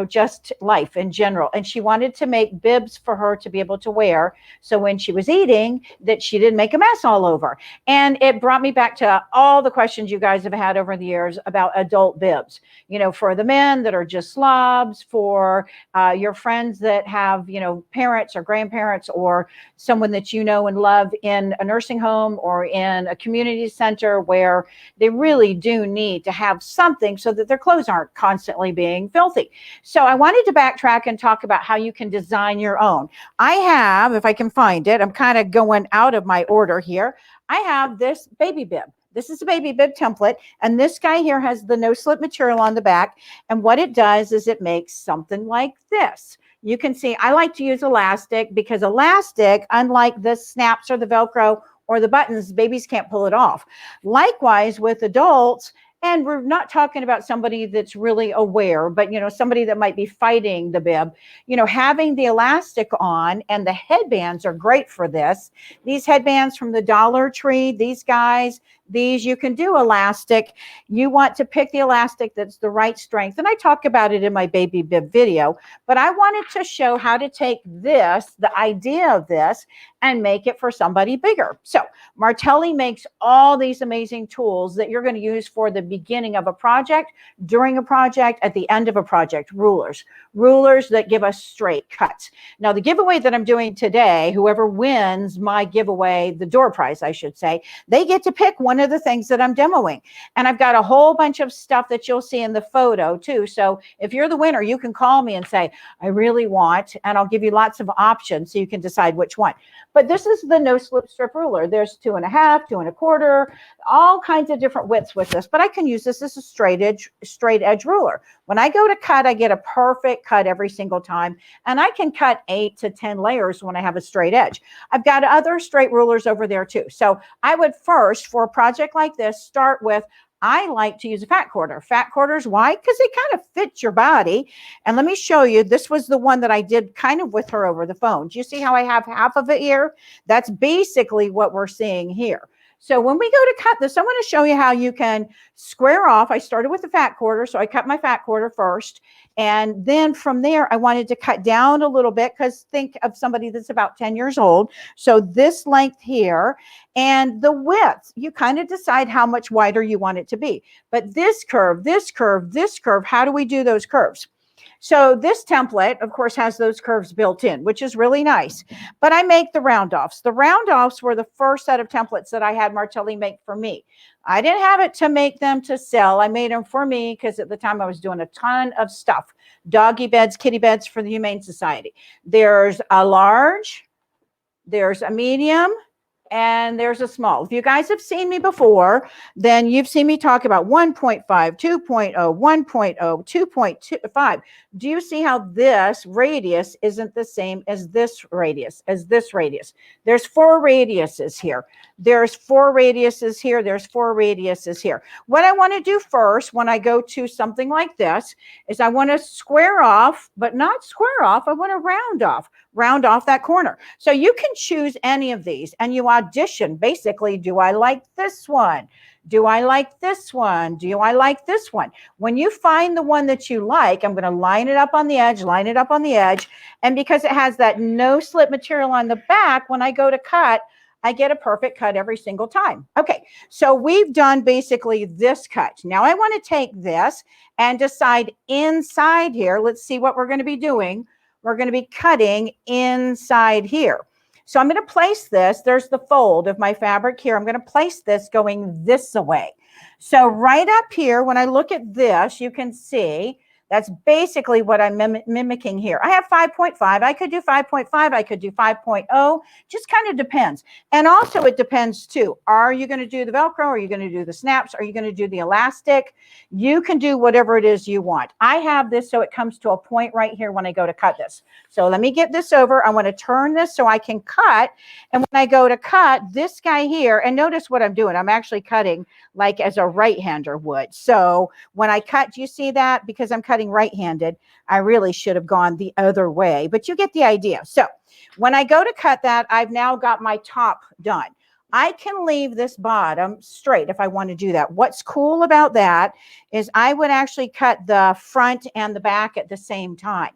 just life in general. And she wanted to make bibs for her to be able to wear. So when she was eating, that she didn't make a mess all over. And it brought me back to all the questions you guys have had over the years about adult bibs, for the men that are just slobs, for your friends that have, parents or grandparents or someone that you know and love in a nursing home or in a community center where they really do need to have something so that their clothes aren't constantly being filthy. So I wanted to backtrack and talk about how you can design your own. I have, if I can find it, I'm kind of going out of my order here. I have this baby bib. This is a baby bib template. And this guy here has the no slip material on the back. And what it does is it makes something like this. You can see I like to use elastic because elastic, unlike the snaps or the Velcro or the buttons, babies can't pull it off. Likewise with adults, and we're not talking about somebody that's really aware, but, somebody that might be fighting the bib, having the elastic on, and the headbands are great for this. These headbands from the Dollar Tree, these guys, these you can do elastic. You want to pick the elastic that's the right strength. And I talk about it in my baby bib video, but I wanted to show how to take this, the idea of this, and make it for somebody bigger. So Martelli makes all these amazing tools that you're going to use for the beginning of a project, during a project, at the end of a project. Rulers that give us straight cuts. Now the giveaway that I'm doing today, whoever wins my giveaway, the door prize, I should say, they get to pick one of the things that I'm demoing. And I've got a whole bunch of stuff that you'll see in the photo too. So if you're the winner, you can call me and say, I really want, and I'll give you lots of options so you can decide which one. But this is the no slip strip ruler. There's 2.5, 2.25, all kinds of different widths with this, but I can use this as a straight edge ruler. When I go to cut, I get a perfect cut every single time. And I can cut 8 to 10 layers when I have a straight edge. I've got other straight rulers over there too. So I would first, for a project like this, start with, I like to use a fat quarter. Fat quarters, why? Because they kind of fit your body. And let me show you, this was the one that I did kind of with her over the phone. Do you see how I have half of it here? That's basically what we're seeing here. So when we go to cut this, I want to show you how you can square off. I started with the fat quarter, so I cut my fat quarter first. And then from there, I wanted to cut down a little bit because think of somebody that's about 10 years old. So this length here and the width, you kind of decide how much wider you want it to be. But this curve, this curve, this curve, how do we do those curves? So this template, of course, has those curves built in, which is really nice. But I make the round offs. The round offs were the first set of templates that I had Martelli make for me. I didn't have it to make them to sell. I made them for me because at the time I was doing a ton of stuff. Doggy beds, kitty beds for the Humane Society. There's a large, there's a medium, and there's a small. If you guys have seen me before, then you've seen me talk about 1.5, 2.0, 1.0, 2.25. Do you see how this radius isn't the same as this radius, There's 4 radiuses here. There's 4 radiuses here. There's 4 radiuses here. What I want to do first when I go to something like this is I want to square off, but not square off. I want to round off that corner. So you can choose any of these and you audition. Basically, do I like this one? Do I like this one? Do I like this one? When you find the one that you like, I'm going to line it up on the edge, And because it has that no slip material on the back, when I go to cut, I get a perfect cut every single time. Okay, so we've done basically this cut. Now I want to take this and decide inside here. Let's see what we're going to be doing. We're going to be cutting inside here. So I'm going to place this. There's the fold of my fabric here. I'm going to place this going this way. So right up here, when I look at this, you can see That's basically what I'm mimicking here. I have 5.5. I could do 5.5. I could do 5.0. Just kind of depends. And also it depends too. Are you going to do the Velcro? Are you going to do the snaps? Are you going to do the elastic? You can do whatever it is you want. I have this so it comes to a point right here when I go to cut this. So let me get this over. I want to turn this so I can cut. And when I go to cut this guy here, and notice what I'm doing. I'm actually cutting like as a right-hander would. So when I cut, do you see that? Because I'm cutting right-handed, I really should have gone the other way, but you get the idea. So when I go to cut that, I've now got my top done. I can leave this bottom straight if I want to do that. What's cool about that is I would actually cut the front and the back at the same time.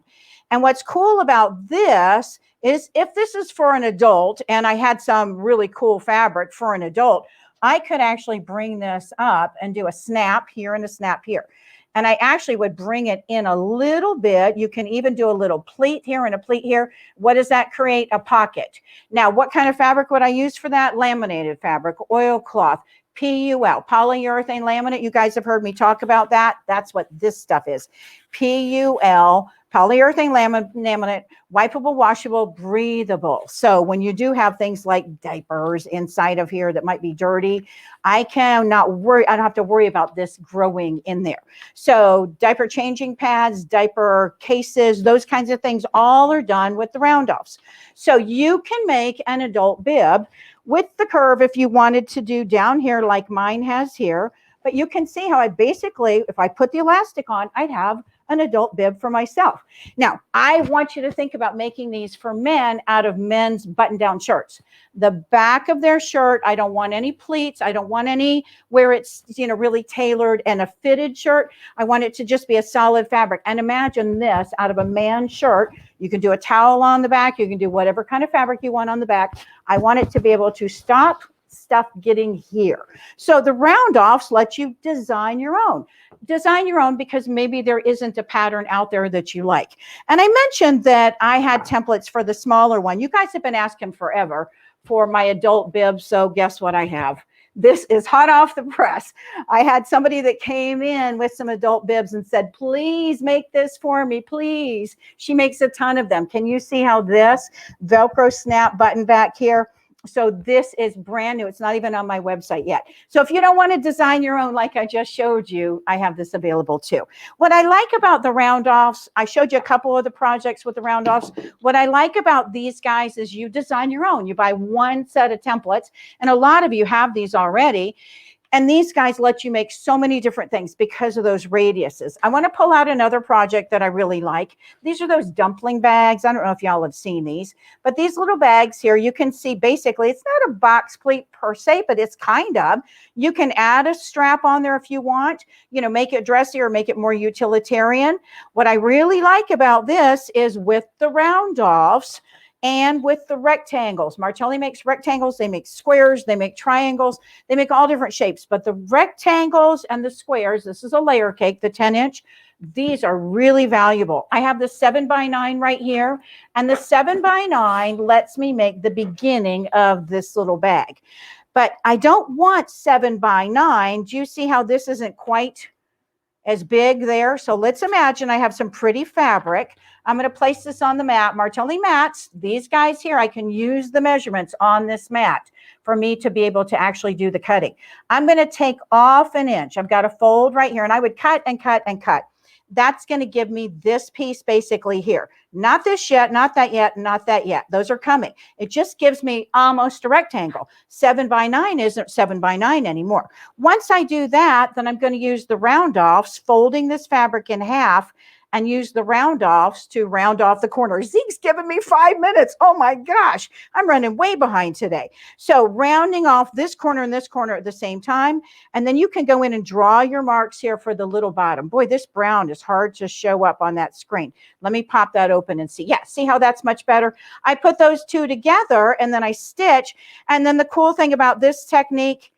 And what's cool about this is if this is for an adult and I had some really cool fabric for an adult, I could actually bring this up and do a snap here and a snap here. And I actually would bring it in a little bit. You can even do a little pleat here and a pleat here. What does that create? A pocket. Now, what kind of fabric would I use for that? Laminated fabric, oilcloth, PUL, polyurethane laminate. You guys have heard me talk about that. That's what this stuff is. PUL, polyurethane laminate, wipeable, washable, breathable. So when you do have things like diapers inside of here that might be dirty, I cannot worry. I don't have to worry about this growing in there. So diaper changing pads, diaper cases, those kinds of things, all are done with the round offs. So you can make an adult bib with the curve if you wanted to do down here like mine has here. But you can see how I basically, if I put the elastic on, I'd have an adult bib for myself. Now, I want you to think about making these for men out of men's button-down shirts. The back of their shirt, I don't want any pleats. I don't want any where it's, you know, really tailored and a fitted shirt. I want it to just be a solid fabric. And imagine this out of a man's shirt. You can do a towel on the back. You can do whatever kind of fabric you want on the back. I want it to be able to stop stuff getting here. So the round offs let you design your own. Design your own because maybe there isn't a pattern out there that you like. And I mentioned that I had templates for the smaller one. You guys have been asking forever for my adult bib. So guess what I have? This is hot off the press. I had somebody that came in with some adult bibs and said, please make this for me, please. She makes a ton of them. Can you see how this Velcro snap button back here? So this is brand new. It's not even on my website yet. So if you don't want to design your own, like I just showed you, I have this available too. What I like about the round offs, I showed you a couple of the projects with the round offs. What I like about these guys is you design your own. You buy one set of templates, and a lot of you have these already. And these guys let you make so many different things because of those radiuses. I want to pull out another project that I really like. These are those dumpling bags. I don't know if y'all have seen these, but these little bags here, you can see basically it's not a box pleat per se, but it's kind of. You can add a strap on there if you want, you know, make it dressy or make it more utilitarian. What I really like about this is with the round offs, and with the rectangles. Martelli makes rectangles, they make squares, they make triangles, they make all different shapes. But the rectangles and the squares, this is a layer cake, the 10-inch, these are really valuable. I have the 7x9 right here, and the 7x9 lets me make the beginning of this little bag. But I don't want 7x9. Do you see how this isn't quite as big there? So let's imagine I have some pretty fabric. I'm going to place this on the mat. Martelli mats, these guys here, I can use the measurements on this mat for me to be able to actually do the cutting. I'm going to take off an inch. I've got a fold right here, and I would cut and cut and cut. That's going to give me this piece basically here. Not this yet, not that yet, not that yet. Those are coming. It just gives me almost a rectangle. 7x9 isn't 7x9 anymore. Once I do that, then I'm going to use the round offs, folding this fabric in half, and use the round offs to round off the corners. Zeke's giving me 5 minutes. Oh my gosh, I'm running way behind today. So rounding off this corner and this corner at the same time, and then you can go in and draw your marks here for the little bottom. Boy, this brown is hard to show up on that screen. Let me pop that open and see. Yeah, see how that's much better? I put those two together and then I stitch. And then the cool thing about this technique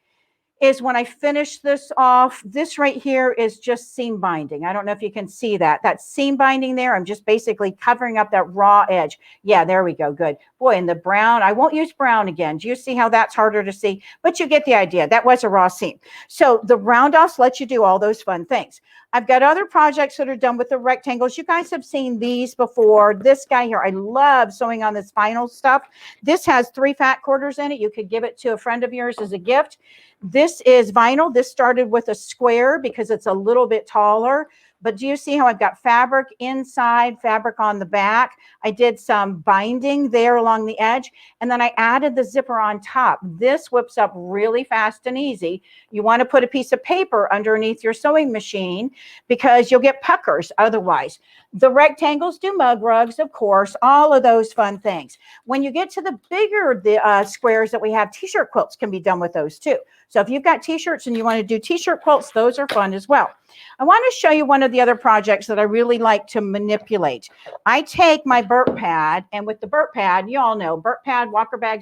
is when I finish this off, this right here is just seam binding. I don't know if you can see that. That seam binding there, I'm just basically covering up that raw edge. Yeah, there we go. Good. Boy, and the brown, I won't use brown again. Do you see how that's harder to see? But you get the idea. That was a raw seam. So the round offs let you do all those fun things. I've got other projects that are done with the rectangles. You guys have seen these before. This guy here, I love sewing on this vinyl stuff. This has 3 fat quarters in it. You could give it to a friend of yours as a gift. This is vinyl. This started with a square because it's a little bit taller. But do you see how I've got fabric inside, fabric on the back? I did some binding there along the edge, and then I added the zipper on top. This whips up really fast and easy. You want to put a piece of paper underneath your sewing machine because you'll get puckers otherwise. The rectangles do mug rugs, of course, all of those fun things. When you get to the bigger squares that we have, t-shirt quilts can be done with those too. So if you've got t-shirts and you want to do t-shirt quilts, those are fun as well. I want to show you one of the other projects that I really like to manipulate. I take my Burt pad, and with the Burt pad, you all know, Burt pad, walker bag,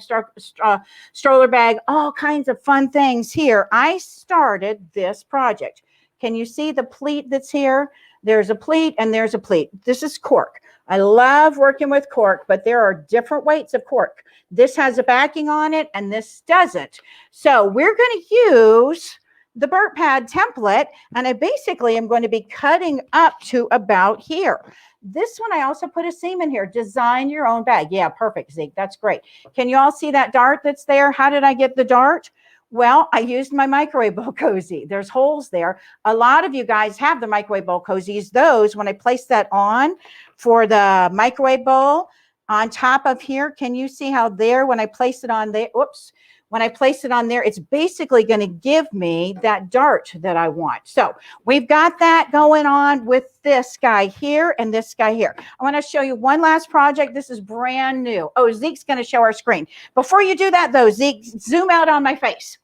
stroller bag, all kinds of fun things here. I started this project. Can you see the pleat that's here? There's a pleat and there's a pleat. This is cork. I love working with cork, but there are different weights of cork. This has a backing on it and this doesn't. So we're going to use the Burt pad template, and I basically am going to be cutting up to about here. This one, I also put a seam in here. Design your own bag. Yeah, perfect, Zeke. That's great. Can you all see that dart that's there? How did I get the dart? Well, I used my microwave bowl cozy. There's holes there. A lot of you guys have the microwave bowl cozies. Those, when I place that on for the microwave bowl on top of here, can you see how there, when I place it on there, whoops, when I place it on there, it's basically going to give me that dart that I want. So we've got that going on with this guy here and this guy here. I want to show you one last project. This is brand new. Oh, Zeke's going to show our screen. Before you do that, though, Zeke, zoom out on my face.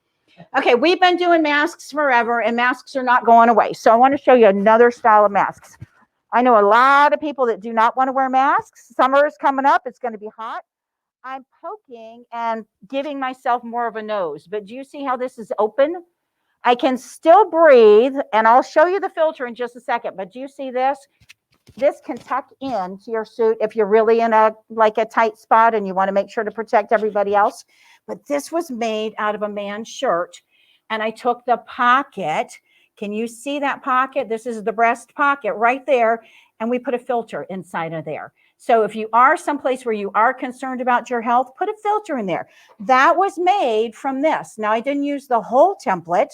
Okay, we've been doing masks forever, and masks are not going away. So I want to show you another style of masks. I know a lot of people that do not want to wear masks. Summer is coming up. It's going to be hot. I'm poking and giving myself more of a nose, but do you see how this is open? I can still breathe, and I'll show you the filter in just a second, but do you see this? This can tuck into your suit if you're really in a tight spot and you want to make sure to protect everybody else. But this was made out of a man's shirt, and I took the pocket. Can you see that pocket? This is the breast pocket right there, and we put a filter inside of there. So if you are someplace where you are concerned about your health, put a filter in there. That was made from this. Now, I didn't use the whole template.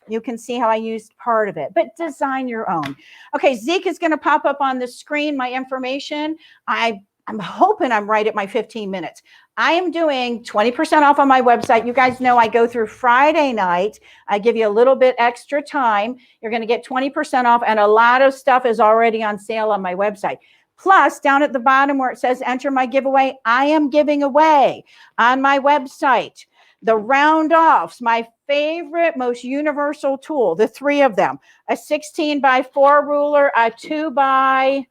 You can see how I used part of it, but design your own. Okay, Zeke is going to pop up on the screen my information. I'm hoping I'm right at my 15 minutes. I am doing 20% off on my website. You guys know I go through Friday night. I give you a little bit extra time. You're going to get 20% off, and a lot of stuff is already on sale on my website. Plus, down at the bottom where it says enter my giveaway, I am giving away on my website the round offs, my favorite, most universal tool, the 3 of them, a 16x4 ruler, a 2x12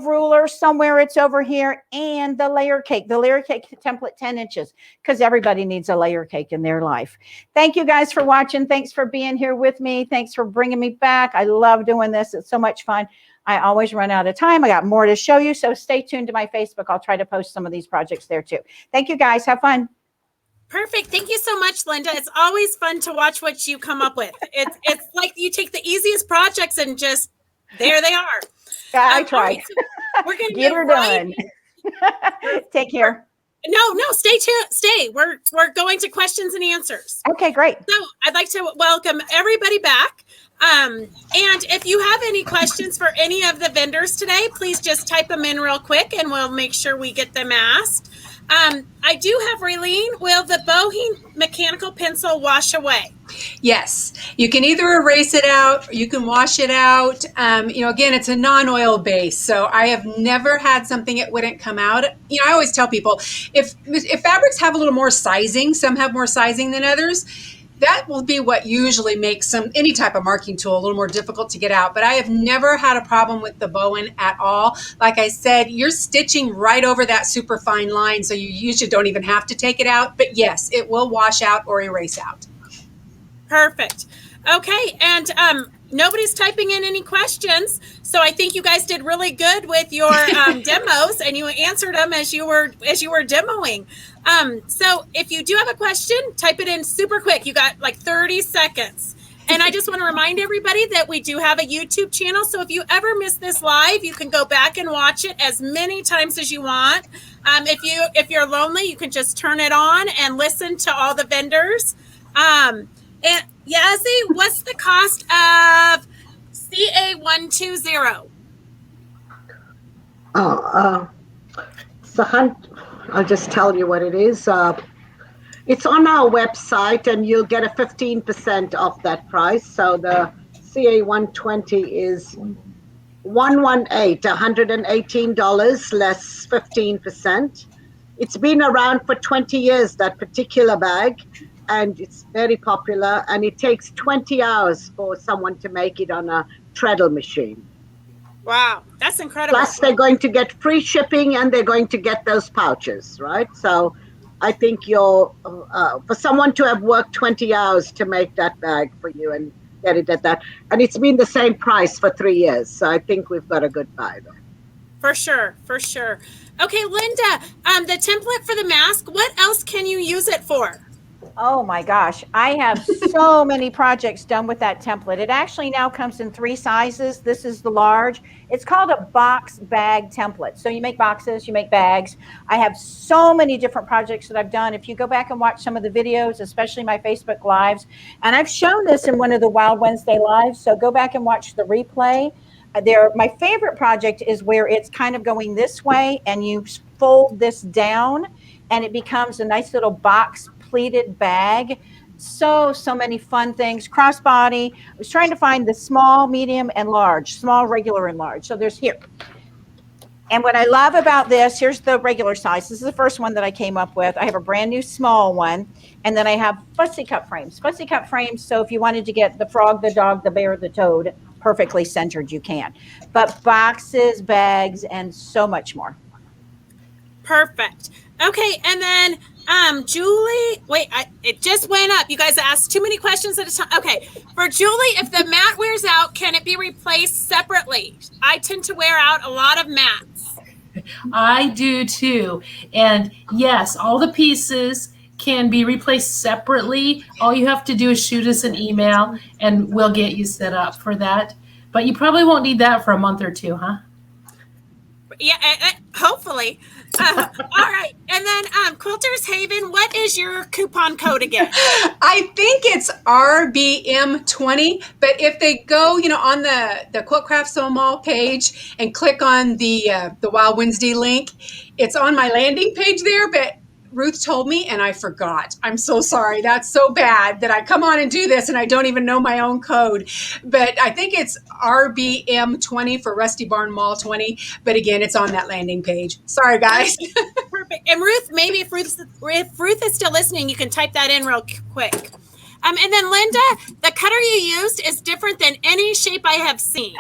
ruler, somewhere it's over here, and the layer cake template 10 inches, because everybody needs a layer cake in their life. Thank you guys for watching. Thanks for being here with me. Thanks for bringing me back. I love doing this. It's so much fun. I always run out of time. I got more to show you, so stay tuned to my Facebook. I'll try to post some of these projects there too. Thank you guys. Have fun. Perfect. Thank you so much, Linda. It's always fun to watch what you come up with. It's like you take the easiest projects and just there they are. Yeah, I tried. Right, so we're going to get her done. Take care. No, stay. We're going to questions and answers. Okay, great. So I'd like to welcome everybody back. And if you have any questions for any of the vendors today, please just type them in real quick and we'll make sure we get them asked. I do have Raylene. Will the Bowen mechanical pencil wash away? Yes, you can either erase it out or you can wash it out. Again, it's a non-oil base, so I have never had something it wouldn't come out. I always tell people if fabrics have a little more sizing, some have more sizing than others, that will be what usually makes any type of marking tool a little more difficult to get out. But I have never had a problem with the Bowen at all. Like I said, you're stitching right over that super fine line, so you usually don't even have to take it out. But yes, it will wash out or erase out. Perfect. Okay, and nobody's typing in any questions, so I think you guys did really good with your demos, and you answered them as you were demoing. So if you do have a question, type it in super quick. You got like 30 seconds. And I just want to remind everybody that we do have a YouTube channel. So if you ever miss this live, you can go back and watch it as many times as you want. If you're lonely, you can just turn it on and listen to all the vendors. And Yazzii, what's the cost of CA120? I'll just tell you what it is. It's on our website, and you'll get a 15% off that price. So the CA120 is $118 less 15%. It's been around for 20 years, that particular bag, and it's very popular. And it takes 20 hours for someone to make it on a treadle machine. Wow, that's incredible. Plus, they're going to get free shipping, and they're going to get those pouches, right? So I think for someone to have worked 20 hours to make that bag for you and get it at that, and it's been the same price for 3 years. So I think we've got a good buy there. For sure. Okay, Linda, the template for the mask, what else can you use it for? Oh my gosh, I have so many projects done with that template. It actually now comes in 3 sizes. This is the large. It's called a box bag template. So you make boxes, you make bags. I have so many different projects that I've done. If you go back and watch some of the videos, especially my Facebook Lives, and I've shown this in one of the Wild Wednesday Lives, so go back and watch the replay. My favorite project is where it's kind of going this way and you fold this down and it becomes a nice little box pleated bag. So many fun things. Crossbody. I was trying to find the small, medium, and large. Small, regular, and large. So there's here. And what I love about this, here's the regular size. This is the first one that I came up with. I have a brand new small one. And then I have fussy cut frames. Fussy cut frames, so if you wanted to get the frog, the dog, the bear, the toad perfectly centered, you can. But boxes, bags, and so much more. Perfect. Okay, and then Julie, it just went up. You guys asked too many questions at a time. Okay, for Julie, if the mat wears out, can it be replaced separately? I tend to wear out a lot of mats. I do too. And yes, all the pieces can be replaced separately. All you have to do is shoot us an email and we'll get you set up for that. But you probably won't need that for a month or 2, huh? Yeah, hopefully. All right. And then Quilters Haven, what is your coupon code again? I think it's RBM20, but if they go, on the Quiltcraft Sew Mall page and click on the Wild Wednesday link, it's on my landing page there, but Ruth told me and I forgot. I'm so sorry. That's so bad that I come on and do this and I don't even know my own code. But I think it's RBM20 for Rusty Barn Mall 20. But again, it's on that landing page. Sorry, guys. Perfect. And Ruth, maybe if Ruth is still listening, you can type that in real quick. And then Linda, the cutter you used is different than any shape I have seen.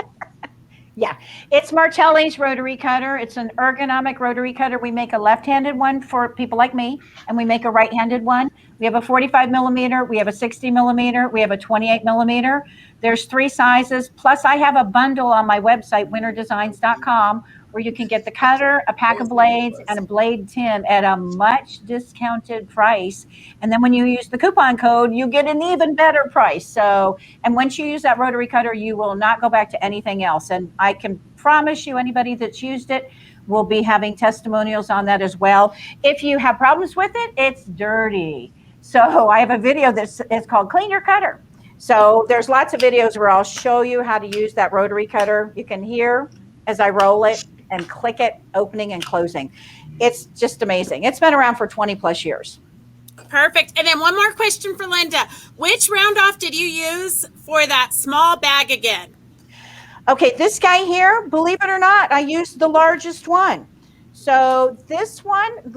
Yeah, it's Martelli's Rotary Cutter. It's an ergonomic rotary cutter. We make a left-handed one for people like me, and we make a right-handed one. We have a 45 millimeter, we have a 60 millimeter, we have a 28 millimeter. There's 3 sizes. Plus, I have a bundle on my website, winterdesigns.com, where you can get the cutter, a pack of blades, and a blade tin at a much discounted price. And then when you use the coupon code, you get an even better price. So, and once you use that rotary cutter, you will not go back to anything else. And I can promise you, anybody that's used it will be having testimonials on that as well. If you have problems with it, it's dirty. So I have a video that's it's called Clean Your Cutter. So there's lots of videos where I'll show you how to use that rotary cutter. You can hear as I roll it and click it, opening and closing. It's just amazing. It's been around for 20 plus years. Perfect. And then one more question for Linda. Which round off did you use for that small bag again? Okay, this guy here, believe it or not, I used the largest one. So this one,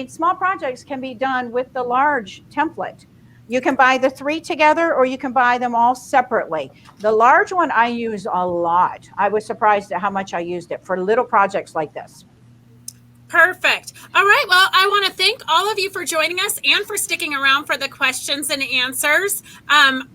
small projects can be done with the large template. You can buy the 3 together or you can buy them all separately. The large one I use a lot. I was surprised at how much I used it for little projects like this. Perfect. All right. Well, I want to thank all of you for joining us and for sticking around for the questions and answers.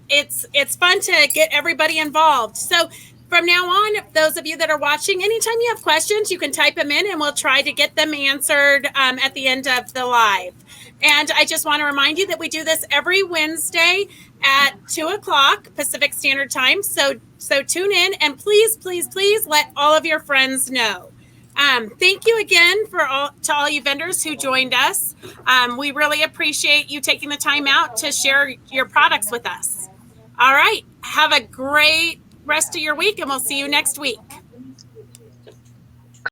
It's fun to get everybody involved. So from now on, those of you that are watching, anytime you have questions, you can type them in and we'll try to get them answered at the end of the live. And I just want to remind you that we do this every Wednesday at 2 o'clock Pacific Standard Time. So tune in, and please let all of your friends know. Thank you again to all you vendors who joined us. We really appreciate you taking the time out to share your products with us. All right. Have a great rest of your week, and we'll see you next week.